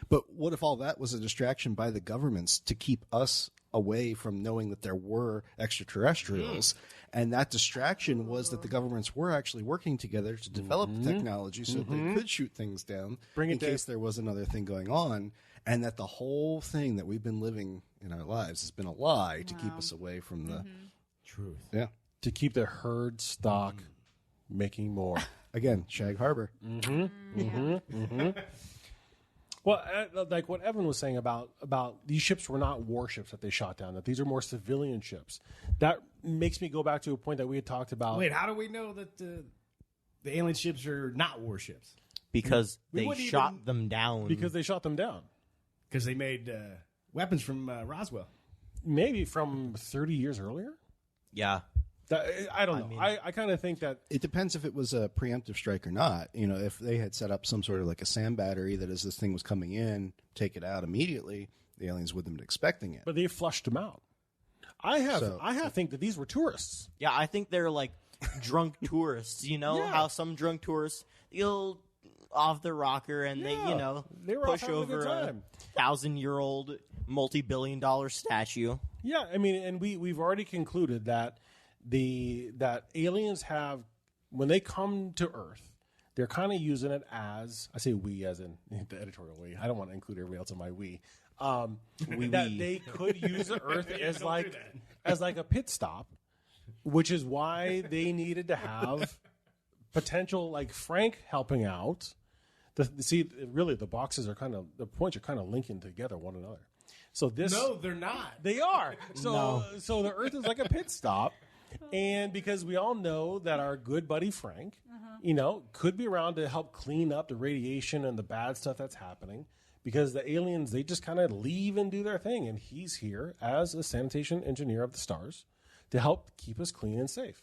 But what if all that was a distraction by the governments to keep us away from knowing that there were extraterrestrials. And that distraction was that the governments were actually working together to develop the technology so that they could shoot things down in case there was another thing going on. And that the whole thing that we've been living in our lives has been a lie to keep us away from the Truth. Yeah. To keep the herd stock making more. Again, Shag Harbor. Well, like what Evan was saying about these ships were not warships that they shot down, that these are more civilian ships. That makes me go back to a point that we had talked about. Wait, how do we know that the alien ships are not warships? Because We they wouldn't shot even- them down. Because they shot them down. Because they made weapons from Roswell. Maybe from 30 years earlier? yeah. I don't know. mean- I kind of think that It depends if it was a preemptive strike or not. You know, if they had set up some sort of like a sand battery that as this thing was coming in, take it out immediately, the aliens wouldn't have been expecting it. but they flushed them out. I think that these were tourists. Yeah, I think they're like drunk tourists. You know Yeah. how some drunk tourists you'll off the rocker and they They were off push having a good over a time. 1,000-year-old multi-billion-dollar statue. Yeah, I mean, and we've already concluded that that aliens have, when they come to Earth, they're kind of using it as, I say we as in the editorial we. I don't want to include everybody else in my we. That they could use Earth as like a pit stop, which is why they needed to have potential like Frank helping out. See, really, the boxes are the points are kind of linking together one another. So this, No, they're not. they are. So the Earth is like a pit stop, and because we all know that our good buddy Frank, could be around to help clean up the radiation and the bad stuff that's happening. Because the aliens, they just kind of leave and do their thing, and he's here as a sanitation engineer of the stars to help keep us clean and safe.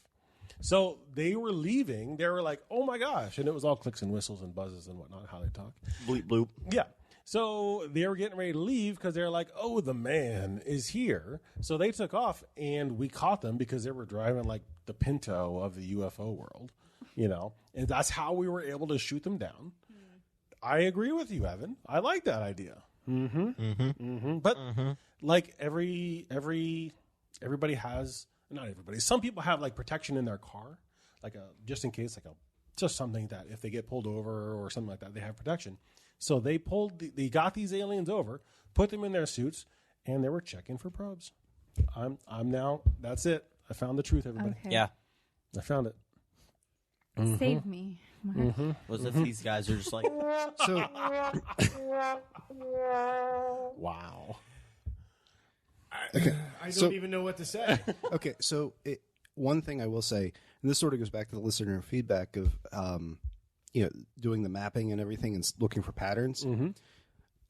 So they were leaving. They were like, "Oh my gosh!" And it was all clicks and whistles and buzzes and whatnot. How they talk. Bleep bloop. Yeah. So they were getting ready to leave because they're like, "Oh, the man is here." So they took off, and we caught them because they were driving like the Pinto of the UFO world, and that's how we were able to shoot them down. I agree with you, Evan. I like that idea. But like everybody has, not everybody. Some people have like protection in their car, like just in case, just something that if they get pulled over or something like that, they have protection. So they got these aliens over, put them in their suits, and they were checking for probes. I'm now. That's it. I found the truth, everybody. Okay. Yeah. I found it. Save me. Was if these guys are just like, So Wow. I don't even know what to say. okay, so one thing I will say, and this sort of goes back to the listener feedback of, doing the mapping and everything and looking for patterns.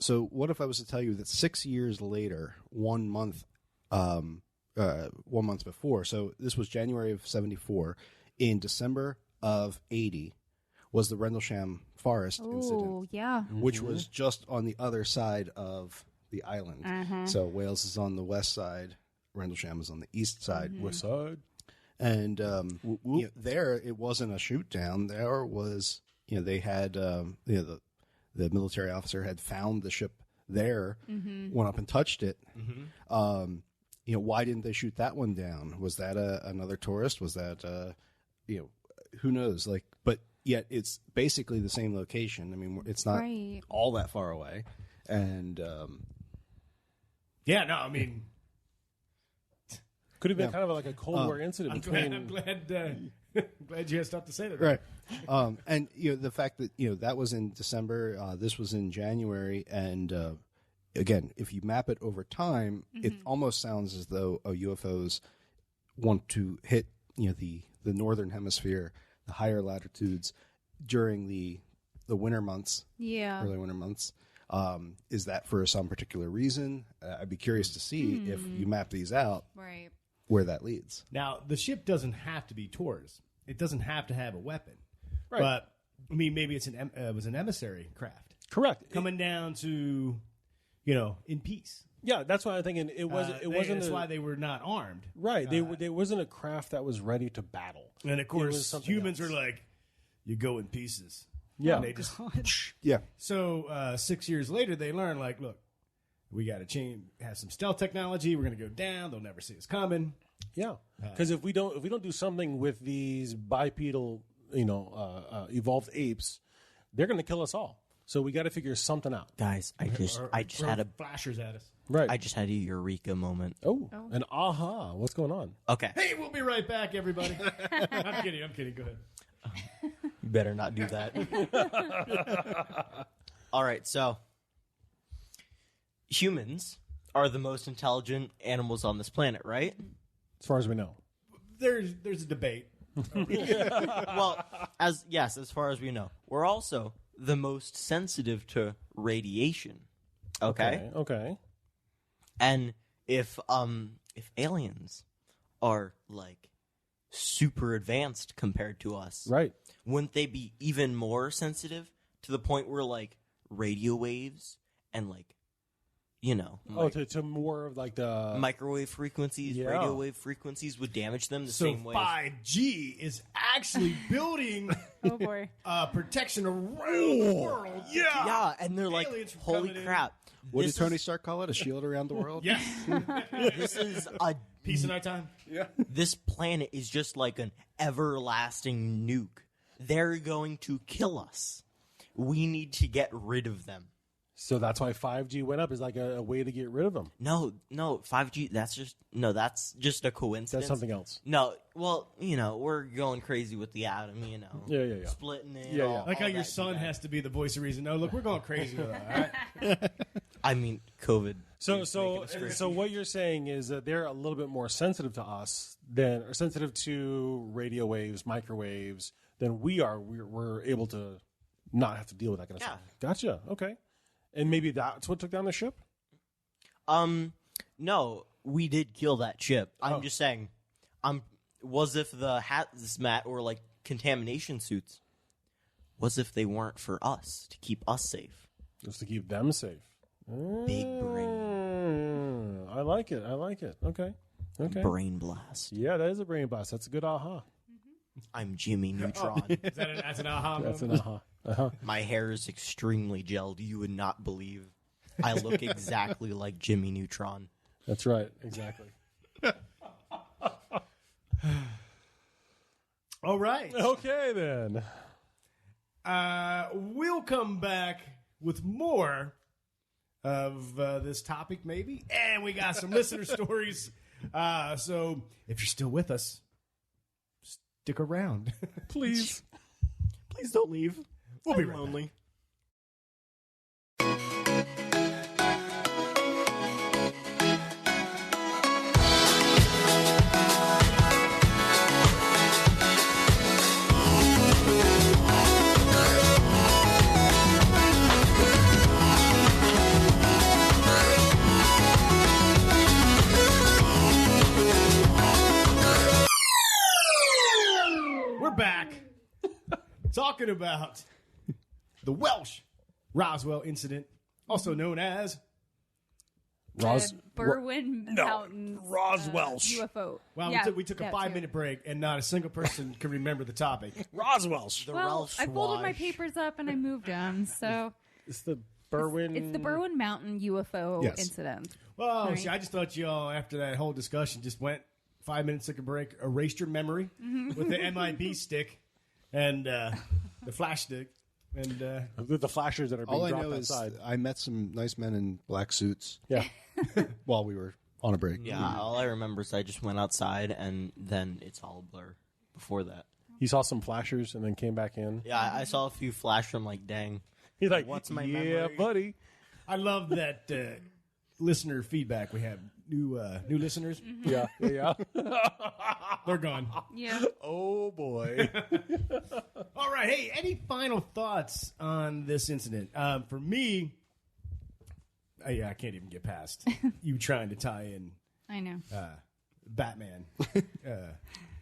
So what if I was to tell you that 6 years later, 1 month, 1 month before, so this was January of 74, in December of 80 was the Rendlesham Forest Oh, incident, yeah. which was just on the other side of the island. So Wales is on the west side, Rendlesham is on the east side. West side. And there, it wasn't a shoot down. There was, they had, the military officer had found the ship there, went up and touched it. Why didn't they shoot that one down? Was that another tourist? Was that, who knows? But yet it's basically the same location. I mean, it's not Right. all that far away. And, Yeah, no, I mean, Could have been kind of like a Cold War incident I'm between. glad you had stuff to say to that. right. And the fact that that was in December, this was in January, and again, if you map it over time, it almost sounds as though UFOs want to hit the northern hemisphere, the higher latitudes during the winter months, Yeah. early winter months. Is that for some particular reason? I'd be curious to see if you map these out, Right. where that leads. Now, the ship doesn't have to be tours. It doesn't have to have a weapon. Right. But, I mean, maybe it was an emissary craft Correct. coming down to, in peace. Yeah, that's why I'm thinking it wasn't. It wasn't. That's why they were not armed. Right. They wasn't a craft that was ready to battle. And, of was course, something humans else. are like, you go in pieces. Yeah. And they just Yeah. So 6 years later, they learn, look, We got to have some stealth technology. We're going to go down. They'll never see us coming. Yeah, because if we don't do something with these bipedal, evolved apes, they're going to kill us all. So we got to figure something out, Guys, I just had a flashers at us. right? I just had a eureka moment. oh, an aha! What's going on? Okay, Hey, we'll be right back, everybody. I'm kidding. Go ahead. you better not do that. All right, so humans are the most intelligent animals on this planet, right? As far as we know, There's a debate. Well, as far as we know, we're also the most sensitive to radiation. Okay? okay. And if aliens are like super advanced compared to us, Right. wouldn't they be even more sensitive to the point where like radio waves and like To more of like the microwave frequencies, Yeah. radio wave frequencies would damage them the So same way? 5G is actually building Oh boy. protection around the world. Yeah, and they're like, Aliens from holy coming in." crap. What did This Tony is- Stark call it? A shield around the world? Yes. This is a Peace in our time. this planet is just like an everlasting nuke. They're going to kill us. We need to get rid of them. So that's why 5G went up is like a way to get rid of them. No, 5G. That's just a coincidence. That's something else. No, well, we're going crazy with the atom. Yeah. Splitting it. Yeah, all- yeah. Like how all your that son jazz. has to be the voice of reason. No, look, we're going crazy with that. All right? I mean, COVID. So is making us crazy. so what you're saying is that they're a little bit more sensitive to us or sensitive to radio waves, microwaves than we are. We're able to not have to deal with that kind of Yeah. stuff. Gotcha. Okay. And maybe that's what took down the ship? No, we did kill that ship. I'm just saying. Was if the hazmat or like contamination suits, was if they weren't for us to keep us safe. Just to keep them safe. Big brain, I like it. Okay. brain blast. Yeah, that is a brain blast. That's a good aha. I'm Jimmy Neutron. That's an aha That's moment. an aha. Uh-huh. My hair is extremely gelled. You would not believe. I look exactly like Jimmy Neutron. That's right. Exactly. All right. Okay, then. We'll come back with more of this topic, maybe. And we got some listener stories. So if you're still with us, stick around. Please. Please don't leave. We'll be I'm right lonely. We're back talking about the Welsh Roswell Incident, also known as Berwyn Mountains Roswell. UFO. Well, Yeah, we took a that 5-minute break, and not a single person can remember the topic. Roswell's. The Well, Welsh I folded my wash. papers up and I moved them. So It's the Berwyn. it's the Berwyn Mountain UFO Yes. Incident. Well, Right. see, I just thought y'all, after that whole discussion, just went 5 minutes, took a break, erased your memory with the MIB stick and the flash stick. And The flashers that are being All I dropped know is outside. I met some nice men in black suits Yeah. while we were on a break. Yeah, all I remember is I just went outside and then it's all a blur before that. He saw some flashers and then came back in. Yeah, I saw a few flash from like, dang. He's like, What's my yeah, memory?" buddy. I love that listener feedback. We have new listeners. Yeah. They're gone. Yeah. Oh, boy. All right. Hey, any final thoughts on this incident? For me, I can't even get past you trying to tie in I know. Batman.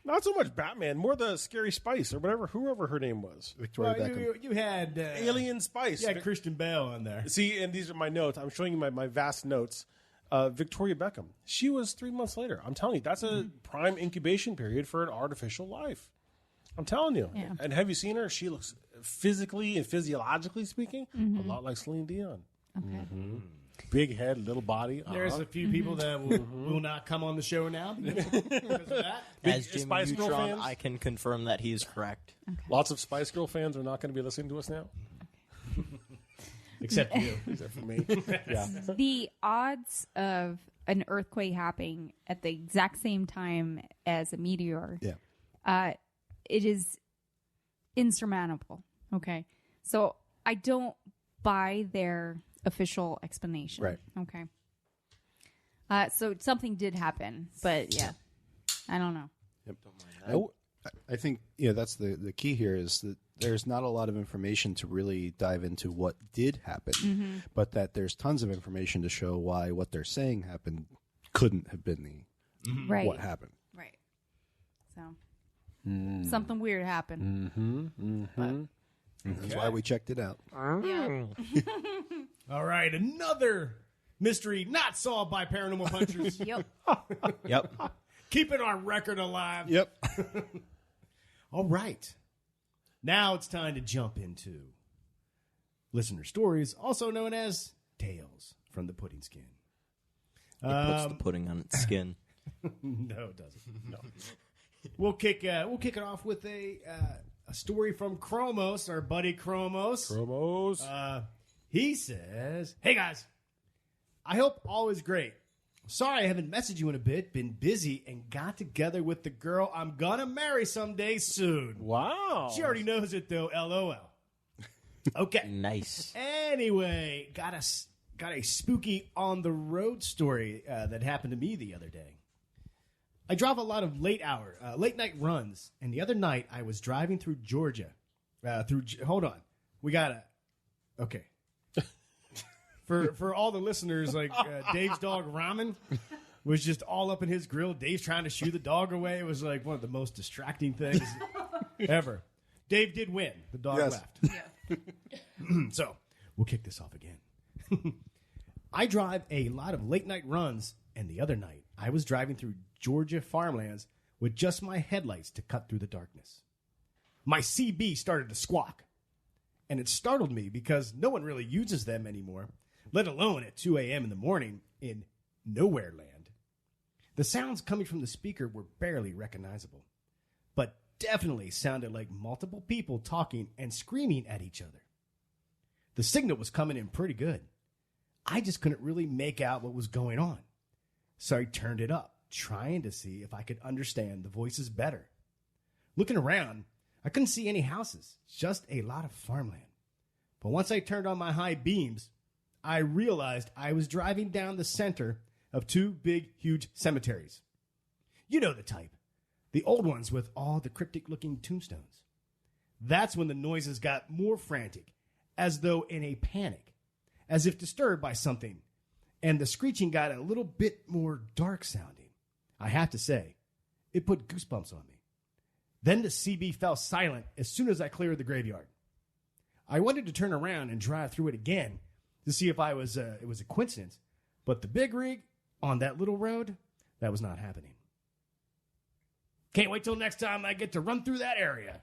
Not so much Batman, more the Scary Spice or whoever her name was. Victoria Well, Beckham. you had Alien Spice. You had Christian Bale on there. See, and these are my notes. I'm showing you my vast notes. Victoria Beckham. She was 3 months later. I'm telling you, that's a prime incubation period for an artificial life. I'm telling you. Yeah. And have you seen her? She looks physically and physiologically speaking a lot like Celine Dion. Okay. Big head, little body. There's a few people that will not come on the show now because of that. As Big Jimmy Spice Girl Neutron, fans? I can confirm that he is correct. Lots of Spice Girl fans are not going to be listening to us now, Except you. except for me. Yeah. The odds of an earthquake happening at the exact same time as a meteor, it is insurmountable. Okay. So I don't buy their official explanation. Right. Okay. So something did happen, but yeah, I don't know. I think that's the key here is that there's not a lot of information to really dive into what did happen, but that there's tons of information to show why what they're saying happened couldn't have been Right. what happened. Right. So something weird happened. That's why we checked it out. Yeah. All right, another mystery not solved by Paranormal Punchers. Yep. Yep. Keeping our record alive. Yep. All right. Now it's time to jump into listener stories, also known as Tales from the Pudding Skin. It puts the pudding on its skin. No, it doesn't. No. We'll kick it off with a story from Chromos, our buddy Chromos. He says, "Hey guys, I hope all is great. Sorry I haven't messaged you in a bit. Been busy and got together with the girl I'm gonna marry someday soon. Wow. She already knows it though. LOL. Okay. Nice. Anyway, got a spooky on the road story that happened to me the other day. I drive a lot of late night runs, and the other night I was driving through Georgia. Hold on, okay. For all the listeners, like Dave's dog Ramen was just all up in his grill. Dave's trying to shoo the dog away. It was like one of the most distracting things ever. Dave did win. The dog left. So we'll kick this off again. I drive a lot of late night runs, and the other night I was driving through Georgia farmlands with just my headlights to cut through the darkness. My CB started to squawk, and it startled me because no one really uses them anymore, let alone at 2 a.m. in the morning in nowhere land. The sounds coming from the speaker were barely recognizable, but definitely sounded like multiple people talking and screaming at each other. The signal was coming in pretty good. I just couldn't really make out what was going on. So I turned it up, trying to see if I could understand the voices better. Looking around, I couldn't see any houses, just a lot of farmland. But once I turned on my high beams, I realized I was driving down the center of two big, huge cemeteries. You know the type. The old ones with all the cryptic-looking tombstones. That's when the noises got more frantic, as though in a panic, as if disturbed by something, and the screeching got a little bit more dark sounding. I have to say, it put goosebumps on me. Then the CB fell silent as soon as I cleared the graveyard. I wanted to turn around and drive through it again to see if it was a coincidence, but the big rig on that little road, that was not happening. Can't wait till next time I get to run through that area.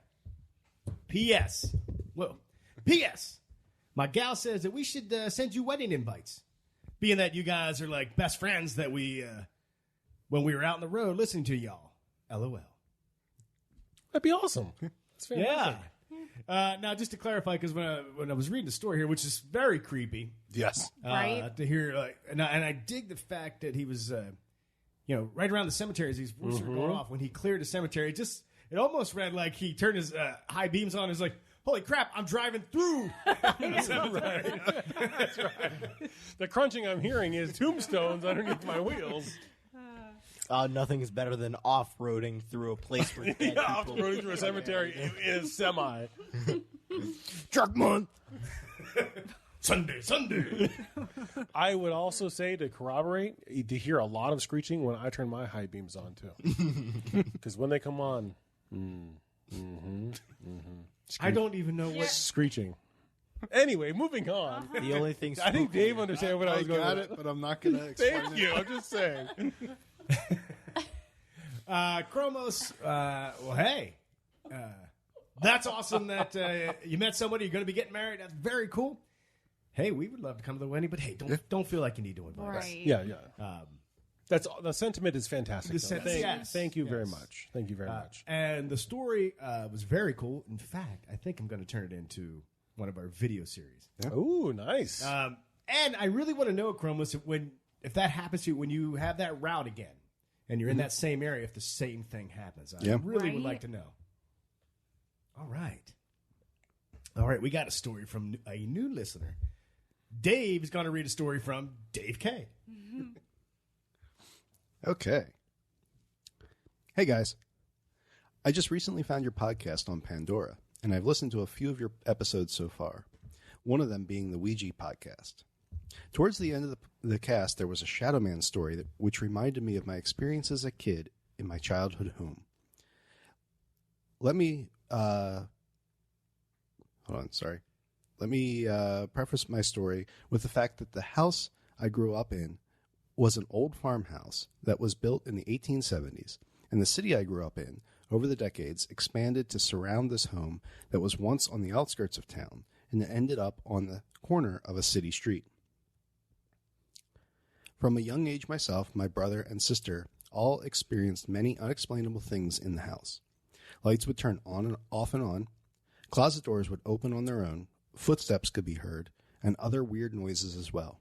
P.S. My gal says that we should send you wedding invites, being that you guys are like best friends that we, when we were out on the road listening to y'all. LOL. That'd be awesome. That's fantastic. Yeah. Now, just to clarify, because when I was reading the story here, which is very creepy, Yes. Right. to hear, and I dig the fact that he was, right around the cemetery as these voices were going off. When he cleared the cemetery, it almost read like he turned his high beams on. And was like, holy crap! I'm driving through. That's right. The crunching I'm hearing is tombstones underneath my wheels. Nothing is better than off-roading through a place where dead people... Off-roading through a cemetery is semi. Truck month. Sunday. I would also say, to corroborate, to hear a lot of screeching when I turn my high beams on, too. Because when they come on... I don't even know what... Screeching. Anyway, moving on. The only thing... I think Dave understands what I was going got with. it, but I'm not going to explain Thank it. you. I'm just saying. Chromos, hey. That's awesome that you met somebody, you're going to be getting married. That's very cool. hey, we would love to come to the wedding, but hey, don't feel like you need to invite us. Right. Yeah. That's the sentiment is fantastic. Yes. Thank you very much. Thank you very much. And the story was very cool. In fact, I think I'm going to turn it into one of our video series. Ooh, nice. And I really want to know, Chromus, if that happens to you, when you have that route again, and you're in that same area, if the same thing happens. I really would like to know. All right, we got a story from a new listener. Dave is going to read a story from Dave K. Okay. Hey, guys. I just recently found your podcast on Pandora, and I've listened to a few of your episodes so far, one of them being the Ouija podcast. Towards the end of the cast, there was a Shadow Man story which reminded me of my experience as a kid in my childhood home. Let me preface my story with the fact that the house I grew up in was an old farmhouse that was built in the 1870s, and the city I grew up in, over the decades, expanded to surround this home that was once on the outskirts of town and ended up on the corner of a city street. From a young age myself, my brother and sister all experienced many unexplainable things in the house. Lights would turn on and on, closet doors would open on their own, footsteps could be heard, and other weird noises as well.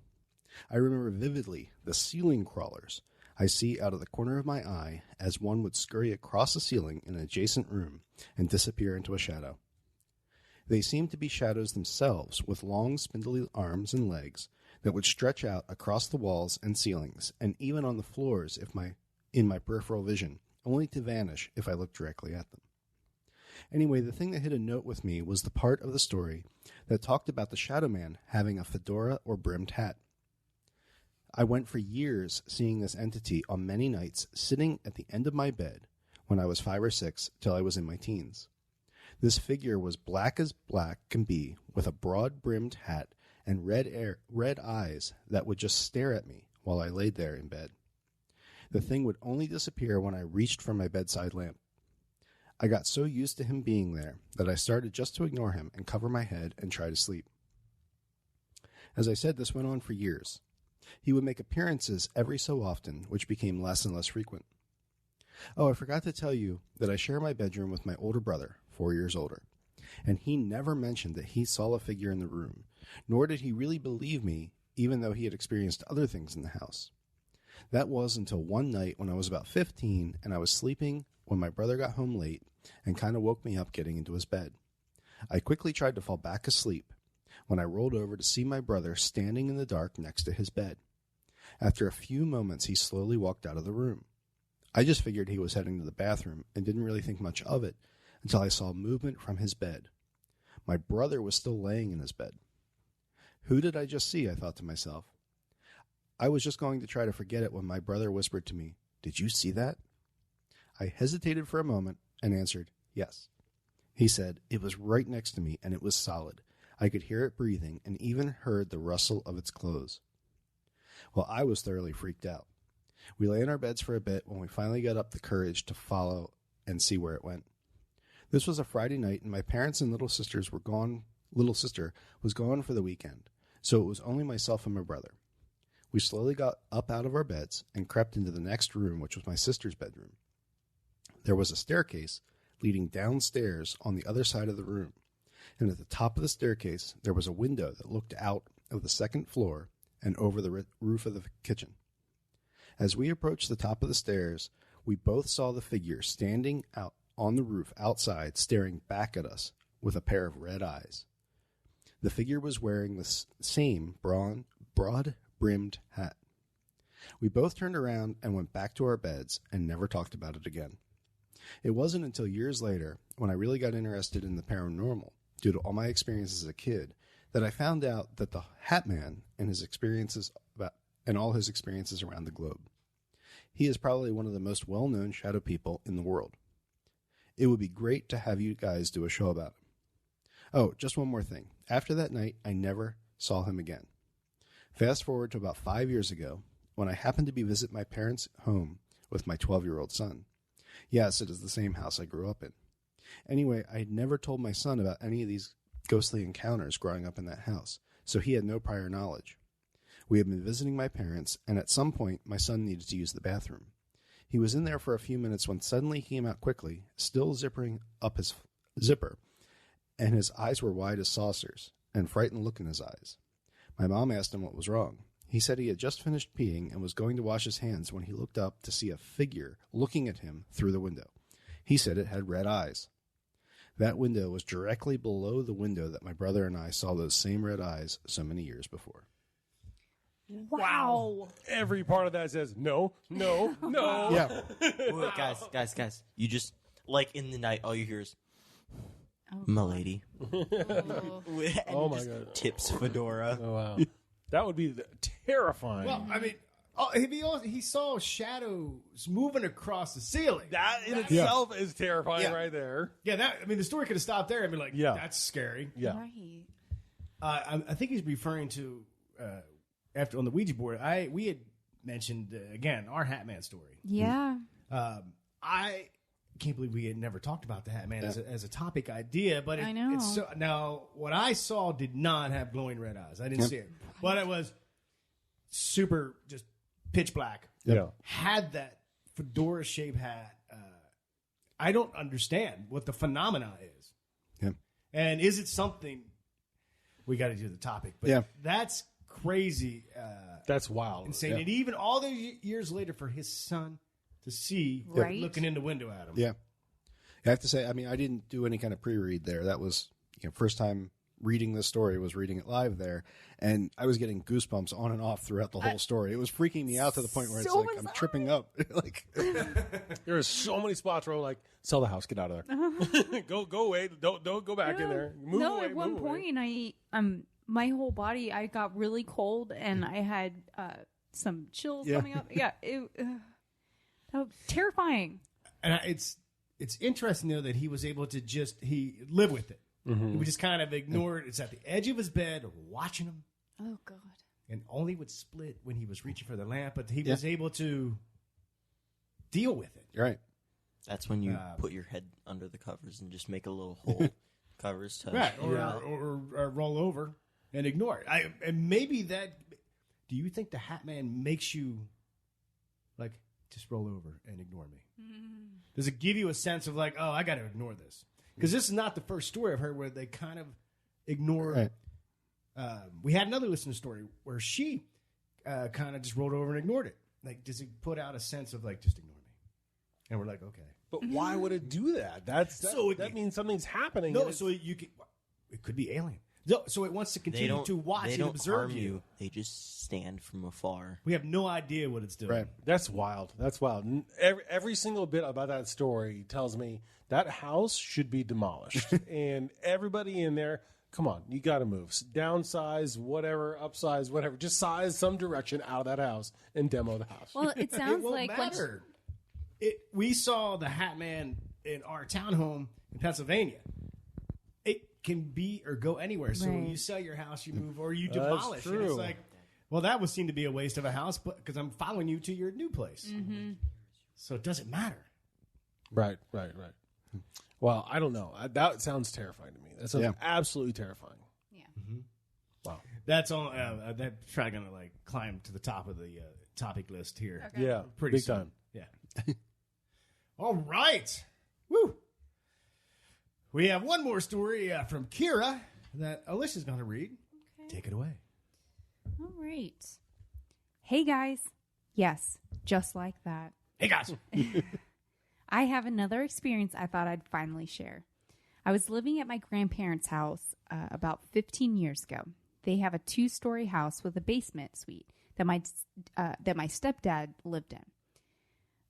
I remember vividly the ceiling crawlers I see out of the corner of my eye as one would scurry across the ceiling in an adjacent room and disappear into a shadow. They seemed to be shadows themselves, with long spindly arms and legs that would stretch out across the walls and ceilings, and even on the floors in my peripheral vision, only to vanish if I looked directly at them. Anyway, the thing that hit a note with me was the part of the story that talked about the Shadow Man having a fedora or brimmed hat. I went for years seeing this entity on many nights sitting at the end of my bed when I was 5 or 6 till I was in my teens. This figure was black as black can be, with a broad-brimmed hat and red eyes that would just stare at me while I laid there in bed. The thing would only disappear when I reached for my bedside lamp. I got so used to him being there that I started just to ignore him and cover my head and try to sleep. As I said, this went on for years. He would make appearances every so often, which became less and less frequent. Oh, I forgot to tell you that I share my bedroom with my older brother, 4 years older, and he never mentioned that he saw a figure in the room, nor did he really believe me, even though he had experienced other things in the house. That was until one night when I was about 15 and I was sleeping when my brother got home late and kind of woke me up getting into his bed. I quickly tried to fall back asleep when I rolled over to see my brother standing in the dark next to his bed. After a few moments, he slowly walked out of the room. I just figured he was heading to the bathroom and didn't really think much of it until I saw movement from his bed. My brother was still laying in his bed. Who did I just see? I thought to myself. I was just going to try to forget it when my brother whispered to me, "Did you see that?" I hesitated for a moment and answered, "Yes." He said, "It was right next to me and it was solid. I could hear it breathing and even heard the rustle of its clothes." Well, I was thoroughly freaked out. We lay in our beds for a bit when we finally got up the courage to follow and see where it went. This was a Friday night and my parents and little sister was gone for the weekend, so it was only myself and my brother. We slowly got up out of our beds and crept into the next room, which was my sister's bedroom. There was a staircase leading downstairs on the other side of the room, and at the top of the staircase there was a window that looked out of the second floor and over the roof of the kitchen. As we approached the top of the stairs, we both saw the figure standing out on the roof outside, staring back at us with a pair of red eyes. The figure was wearing the same broad-brimmed hat. We both turned around and went back to our beds and never talked about it again. It wasn't until years later, when I really got interested in the paranormal, due to all my experiences as a kid, that I found out that the Hat Man and all his experiences around the globe. He is probably one of the most well-known shadow people in the world. It would be great to have you guys do a show about him. Oh, just one more thing. After that night, I never saw him again. Fast forward to about 5 years ago, when I happened to be visit my parents' home with my 12-year-old son. Yes, it is the same house I grew up in. Anyway, I had never told my son about any of these ghostly encounters growing up in that house, so he had no prior knowledge. We had been visiting my parents, and at some point, my son needed to use the bathroom. He was in there for a few minutes when suddenly he came out quickly, still zippering up his zipper, and his eyes were wide as saucers, and frightened look in his eyes. My mom asked him what was wrong. He said he had just finished peeing and was going to wash his hands when he looked up to see a figure looking at him through the window. He said it had red eyes. That window was directly below the window that my brother and I saw those same red eyes so many years before. Wow. Every part of that says no, no, no. Yeah. Wait, guys. You just, like, in the night, all you hear is, "M'lady." And Oh, my just God. Tips fedora. Oh, wow. That would be terrifying. Well, I mean, he saw shadows moving across the ceiling. That in itself is terrifying right there. Yeah, the story could have stopped there and been like, Yeah. that's scary. Yeah. Right. I think he's referring to after on the Ouija board. We had mentioned again our Hat Man story. Yeah. I can't believe we had never talked about the Hat Man as a topic idea, but I know. It's now what I saw did not have glowing red eyes. I didn't see it, but it was super just pitch black. Yeah. Had that fedora shaped hat. I don't understand what the phenomena is. Yeah. And is it something we got to do the topic? But Yeah. that's crazy, That's wild. insane. Yeah. And even all those years later, for his son to see Right. looking in the window at him. Yeah. I have to say, I mean, I didn't do any kind of pre-read there. That was, first time reading this story was reading it live there. And I was getting goosebumps on and off throughout the whole story. It was freaking me out to the point where it's So like, was I'm tripping up. Like, There are so many spots where I'm like, sell the house, get out of there. go away. Don't go back in there. Move away. At one move away. point, my whole body, I got really cold and I had some chills coming up. Yeah, terrifying. And it's interesting, though, that he was able to he live with it. Mm-hmm. He would just kind of ignore it. It's at the edge of his bed, watching him, Oh God. and only would split when he was reaching for the lamp, but he was able to deal with it. you're right. That's when you put your head under the covers and just make a little hole. Covers touch. Right, or roll over and ignore it. And maybe that. Do you think the Hat Man makes you like just roll over and ignore me? Does it give you a sense of like, oh, I got to ignore this? Because this is not the first story I've heard where they kind of ignore. Right. We had another listener story where she kind of just rolled over and ignored it. Like, does it put out a sense of like, just ignore me? And we're like, okay. But why would it do that? That means something's happening. No, and so it's- you can. It could be alien. No, so it wants to They continue to watch they and don't observe harm you. They just stand from afar. We have no idea what it's doing. Right. That's wild. That's wild. Every single bit about that story tells me that house should be demolished. And everybody in there, come on, you got to move. Downsize, whatever, upsize, whatever. Just size some direction out of that house and demo the house. Well, it sounds It won't like matter. We saw the Hat Man in our townhome in Pennsylvania. It can be or go anywhere. So when Right. you sell your house, you move or you demolish. And true. it's like, well, that would seem to be a waste of a house, but because I'm following you to your new place. Mm-hmm. So it doesn't matter. Right. Well, I don't know. That sounds terrifying to me. That sounds Yeah. absolutely terrifying. Yeah. Wow. That's all. That's probably gonna like climb to the top of the topic list here. Okay. Yeah, Pretty big soon. time. Yeah. All right. Woo. We have one more story from Kira that Alicia's going to read. Okay. Take it away. All right. Hey guys. Yes, just like that. Hey, guys. I have another experience I thought I'd finally share. I was living at my grandparents' house about 15 years ago. They have a 2-story house with a basement suite that my stepdad lived in.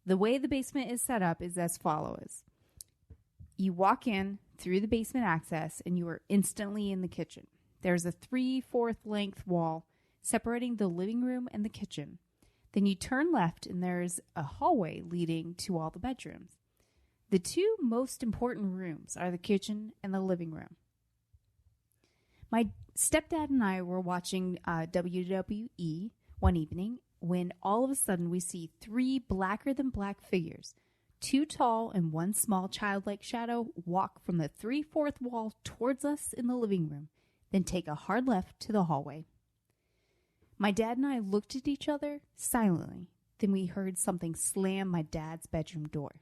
The way the basement is set up is as follows. You walk in through the basement access and you are instantly in the kitchen. There's a 3/4 length wall separating the living room and the kitchen. Then you turn left and there's a hallway leading to all the bedrooms. The 2 most important rooms are the kitchen and the living room. My stepdad and I were watching WWE one evening when all of a sudden we see 3 blacker than black figures, 2 tall and 1 small childlike shadow, walk from the 3/4 wall towards us in the living room. then take a hard left to the hallway. My dad and I looked at each other silently. Then we heard something slam my dad's bedroom door.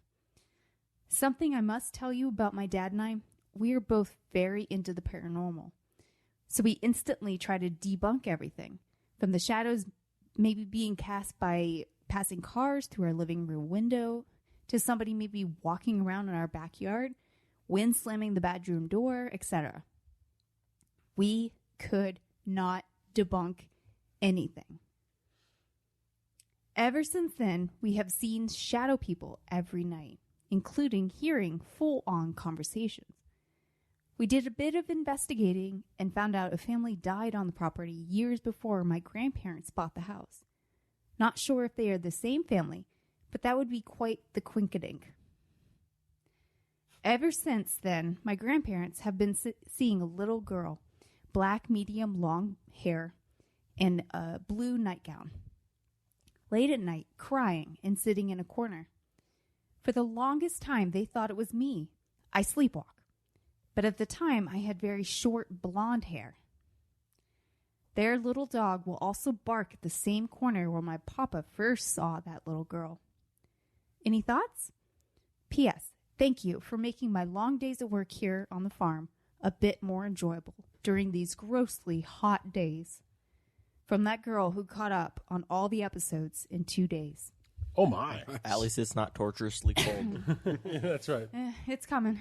Something I must tell you about my dad and I, we are both very into the paranormal. So we instantly try to debunk everything, from the shadows maybe being cast by passing cars through our living room window, to somebody maybe walking around in our backyard, wind slamming the bedroom door, etc. We could not debunk anything. Ever since then, we have seen shadow people every night, including hearing full-on conversations. We did a bit of investigating and found out a family died on the property years before my grandparents bought the house. Not sure if they are the same family, but that would be quite the quinkadink. Ever since then, my grandparents have been seeing a little girl, black medium long hair, and a blue nightgown, late at night, crying and sitting in a corner. For the longest time, they thought it was me. I sleepwalk. But at the time, I had very short blonde hair. Their little dog will also bark at the same corner where my papa first saw that little girl. Any thoughts? P.S. Thank you for making my long days at work here on the farm a bit more enjoyable during these grossly hot days. From that girl who caught up on all the episodes in 2 days. Oh, my. At least it's not torturously cold. Yeah, that's right. It's coming.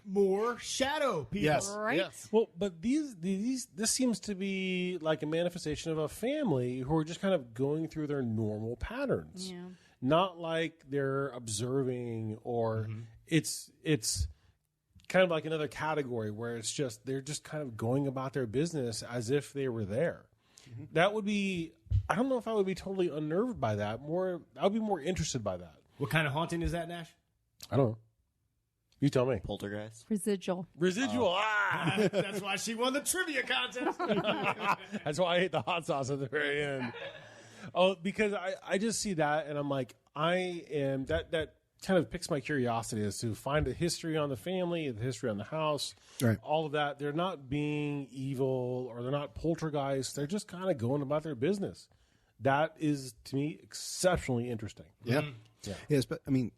More shadow people. Yes. Right? Yes. Well, but this seems to be like a manifestation of a family who are just kind of going through their normal patterns. Yeah. Not like they're observing or it's kind of like another category where it's just they're just kind of going about their business as if they were there. That would be, I don't know if I would be totally unnerved by that. I would be more interested by that. What kind of haunting is that, Nash? I don't know. You tell me. Poltergeist. Residual. Residual. That's why she won the trivia contest. That's why I hate the hot sauce at the very end. Oh, because I just see that and I'm like, that kind of piques my curiosity as to find the history on the family, the history on the house, Right. all of that. They're not being evil or they're not poltergeists. They're just kind of going about their business. That is, to me, exceptionally interesting. Yeah. Yeah. Yes, but I mean,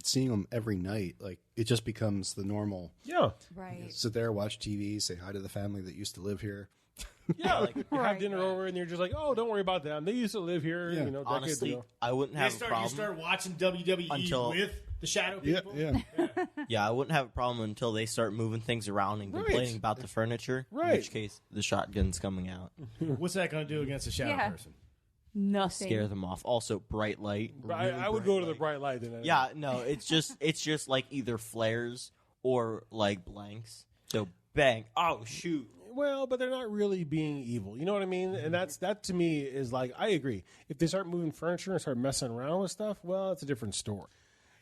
seeing them every night, like it just becomes the normal. Yeah. Right. Sit there, watch TV, say hi to the family that used to live here. Yeah, like you have Right. dinner over and you're just like, oh, don't worry about them. They used to live here, Yeah. decades Honestly, ago. I wouldn't You have a problem. start watching WWE Until- with the shadow Yeah, people. yeah. Yeah, I wouldn't have a problem until they start moving things around and complaining about the furniture. Right. In which case, the shotgun's coming out. What's that going to do against a shadow Yeah. person? Nothing. Scare them off. Also, bright light. I would go to the bright light. Then Yeah, no, it's just like either flares or like blanks. So bang. Oh shoot. Well, but they're not really being evil. You know what I mean? And that to me is like, I agree. If they start moving furniture and start messing around with stuff, well, it's a different story.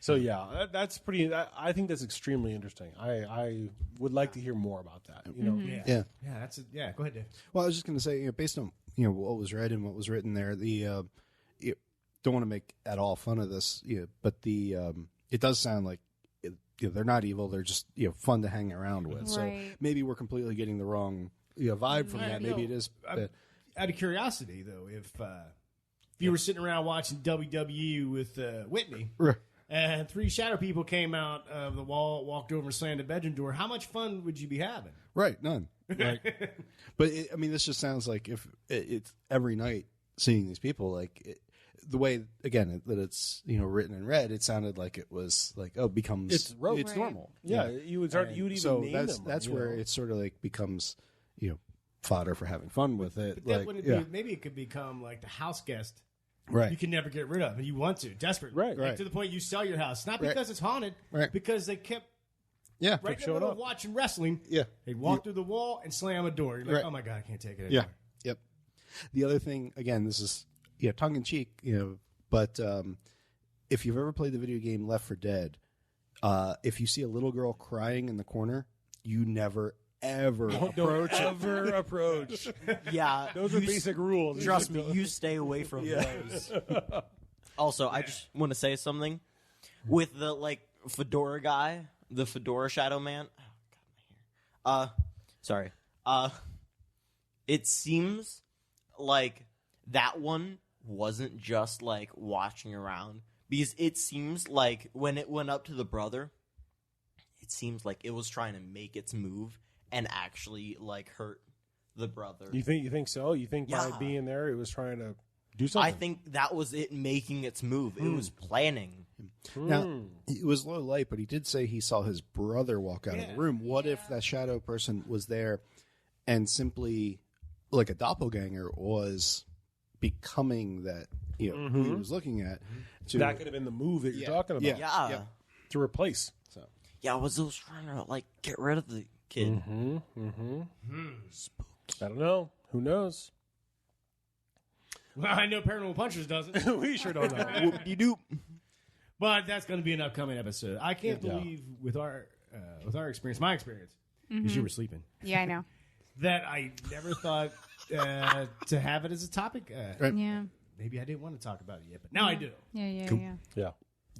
So yeah, that's pretty. I think that's extremely interesting. I would like to hear more about that. You know, Yeah. Yeah. Go ahead, Dave. Well, I was just going to say, based on what was read and what was written there, don't want to make at all fun of this, but it does sound like they're not evil; they're just fun to hang around with. So Right. maybe we're completely getting the wrong vibe from that. Maybe it is. Out of curiosity, though, if you were sitting around watching WWE with Whitney, and 3 shadow people came out of the wall, walked over and slammed the bedroom door, how much fun would you be having? Right, none. Right. But this just sounds like if it's every night seeing these people, like the way again that it's written and read, it sounded like it was like it becomes It's rote. it's Right. normal. yeah, you would start. You would even So name that's them. that's you where know. it sort of like becomes fodder for having fun with it. But that Like, wouldn't yeah, be, maybe it could become like the house guest right. you can never get rid of, and you want to desperately, Right. Like, Right. to the point you sell your house, not Right. because it's haunted, Right. because they kept Yeah, right in the showing middle up. of watching wrestling. yeah, They'd walk through the wall and slam a door. You're like, Right. oh my god, I can't take it yeah, anymore. yep. The other thing, again, this is tongue in cheek, but if you've ever played the video game Left 4 Dead, if you see a little girl crying in the corner, you never ever approach it. Ever approach. Yeah, Those are basic rules. Trust me, you stay away from those. Also, I just want to say something with the fedora guy, the fedora shadow man. Oh God, my hair. Sorry. it seems like that one wasn't just like watching around, because it seems like when it went up to the brother, it seems like it was trying to make its move and actually like hurt the brother. You think so? You think by being there, it was trying to do something? I think that was it making its move. It was planning. Now, it was low light, but he did say he saw his brother walk out of the room. What if that shadow person was there and simply, like a doppelganger, was becoming that, who he was looking at? That could have been the move that you're talking about. Yeah. To replace. So. Yeah, was those trying to like get rid of the kid? Spooky. I don't know. Who knows? Well, I know Paranormal Punchers doesn't. We sure don't know. Whoop-de-doop. But that's going to be an upcoming episode. I can't believe with our experience, my experience, because you were sleeping, Yeah, I know. that I never thought to have it as a topic. Yeah. Maybe I didn't want to talk about it yet, but now I do. Yeah. Yeah,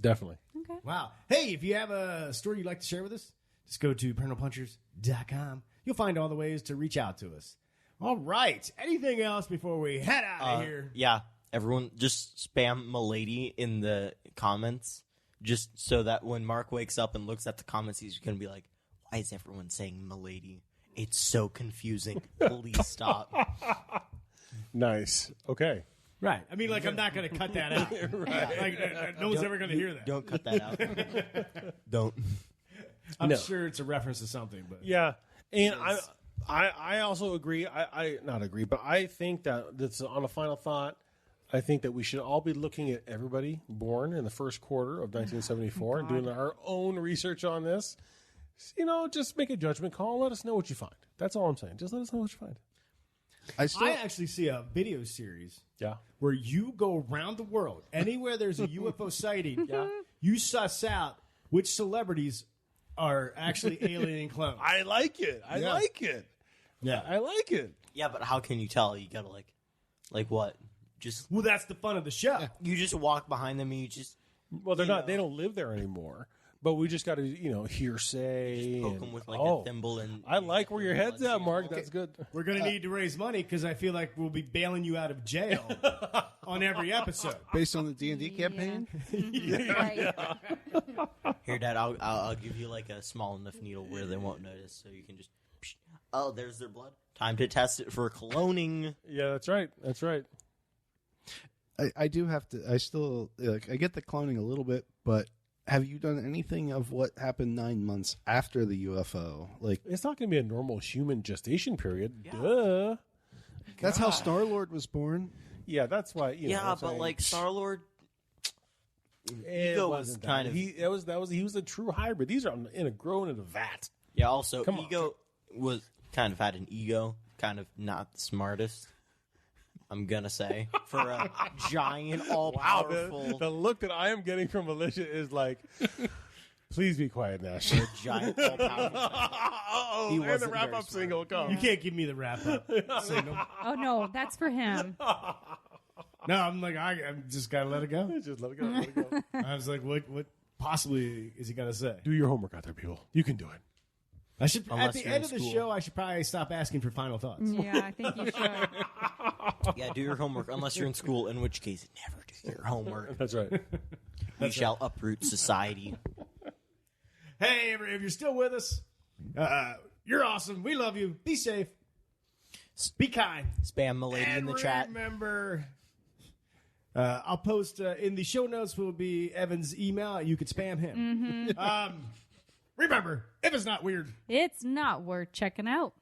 definitely. Okay. Wow. Hey, if you have a story you'd like to share with us, just go to paranormalpunchers.com. You'll find all the ways to reach out to us. All right. Anything else before we head out of here? Yeah, everyone just spam Milady in the comments, just so that when Mark wakes up and looks at the comments, he's going to be like, why is everyone saying Milady? It's so confusing. Please stop. Nice. Okay. Right. I mean, like, I'm not going to cut that out. Right. Like, no one's ever going to hear that. Don't cut that out. Don't. I'm sure it's a reference to something, but Yeah, and I also agree. I not agree, but I think that that's on a final thought. I think that we should all be looking at everybody born in the first quarter of 1974 and doing our own research on this. Just make a judgment call and let us know what you find. That's all I'm saying. Just let us know what you find. I actually see a video series Yeah. where you go around the world. Anywhere there's a UFO sighting, you suss out which celebrities are actually alien clones. I like it. I like it. Yeah. I like it. Yeah, but how can you tell? You gotta like what? Just Well, that's the fun of the show. you just walk behind them and you just Well, they're not. They don't live there anymore. But we just got to, hearsay. poke and, them with like a thimble and. I like where your head's at, Mark. That's good. We're going to need to raise money because I feel like we'll be bailing you out of jail on every episode. Based on the D&D campaign? Right. Here, Dad, I'll give you like a small enough needle where they won't notice, so you can just. Oh, there's their blood. Time to test it for cloning. Yeah, that's right. That's right. I do have to. I still I get the cloning a little bit, but have you done anything of what happened 9 months after the UFO? Like It's not going to be a normal human gestation period. Duh. that's how Star-Lord was born. Yeah, that's why. Yeah, but like Star-Lord, it Ego wasn't was kind that. of- He was a true hybrid. These are grown in a vat. yeah. Also, Come on. Ego was kind of had an ego, kind of not the smartest. I'm gonna say for a giant, all powerful, The look that I am getting from Alicia is like, please be quiet now. giant, all powerful. Oh, He and the wasn't wrap very up single come. You can't give me the wrap up signal. Oh, no, that's for him. No, I'm like, I'm just got to let it go. Just let it go. Let it go. I was like, what possibly is he going to say? Do your homework out there, people. You can do it. I should, at Unless the you're end in of the school. show, I should probably stop asking for final thoughts. Yeah, I think you should. Yeah, do your homework unless you're in school, in which case, never do your homework. That's right. We shall uproot society. Hey, if you're still with us, you're awesome. We love you. Be safe. Be kind. Spam Milady in the chat. Remember, I'll post in the show notes will be Evan's email. You could spam him. Remember, if it's not weird, It's not worth checking out.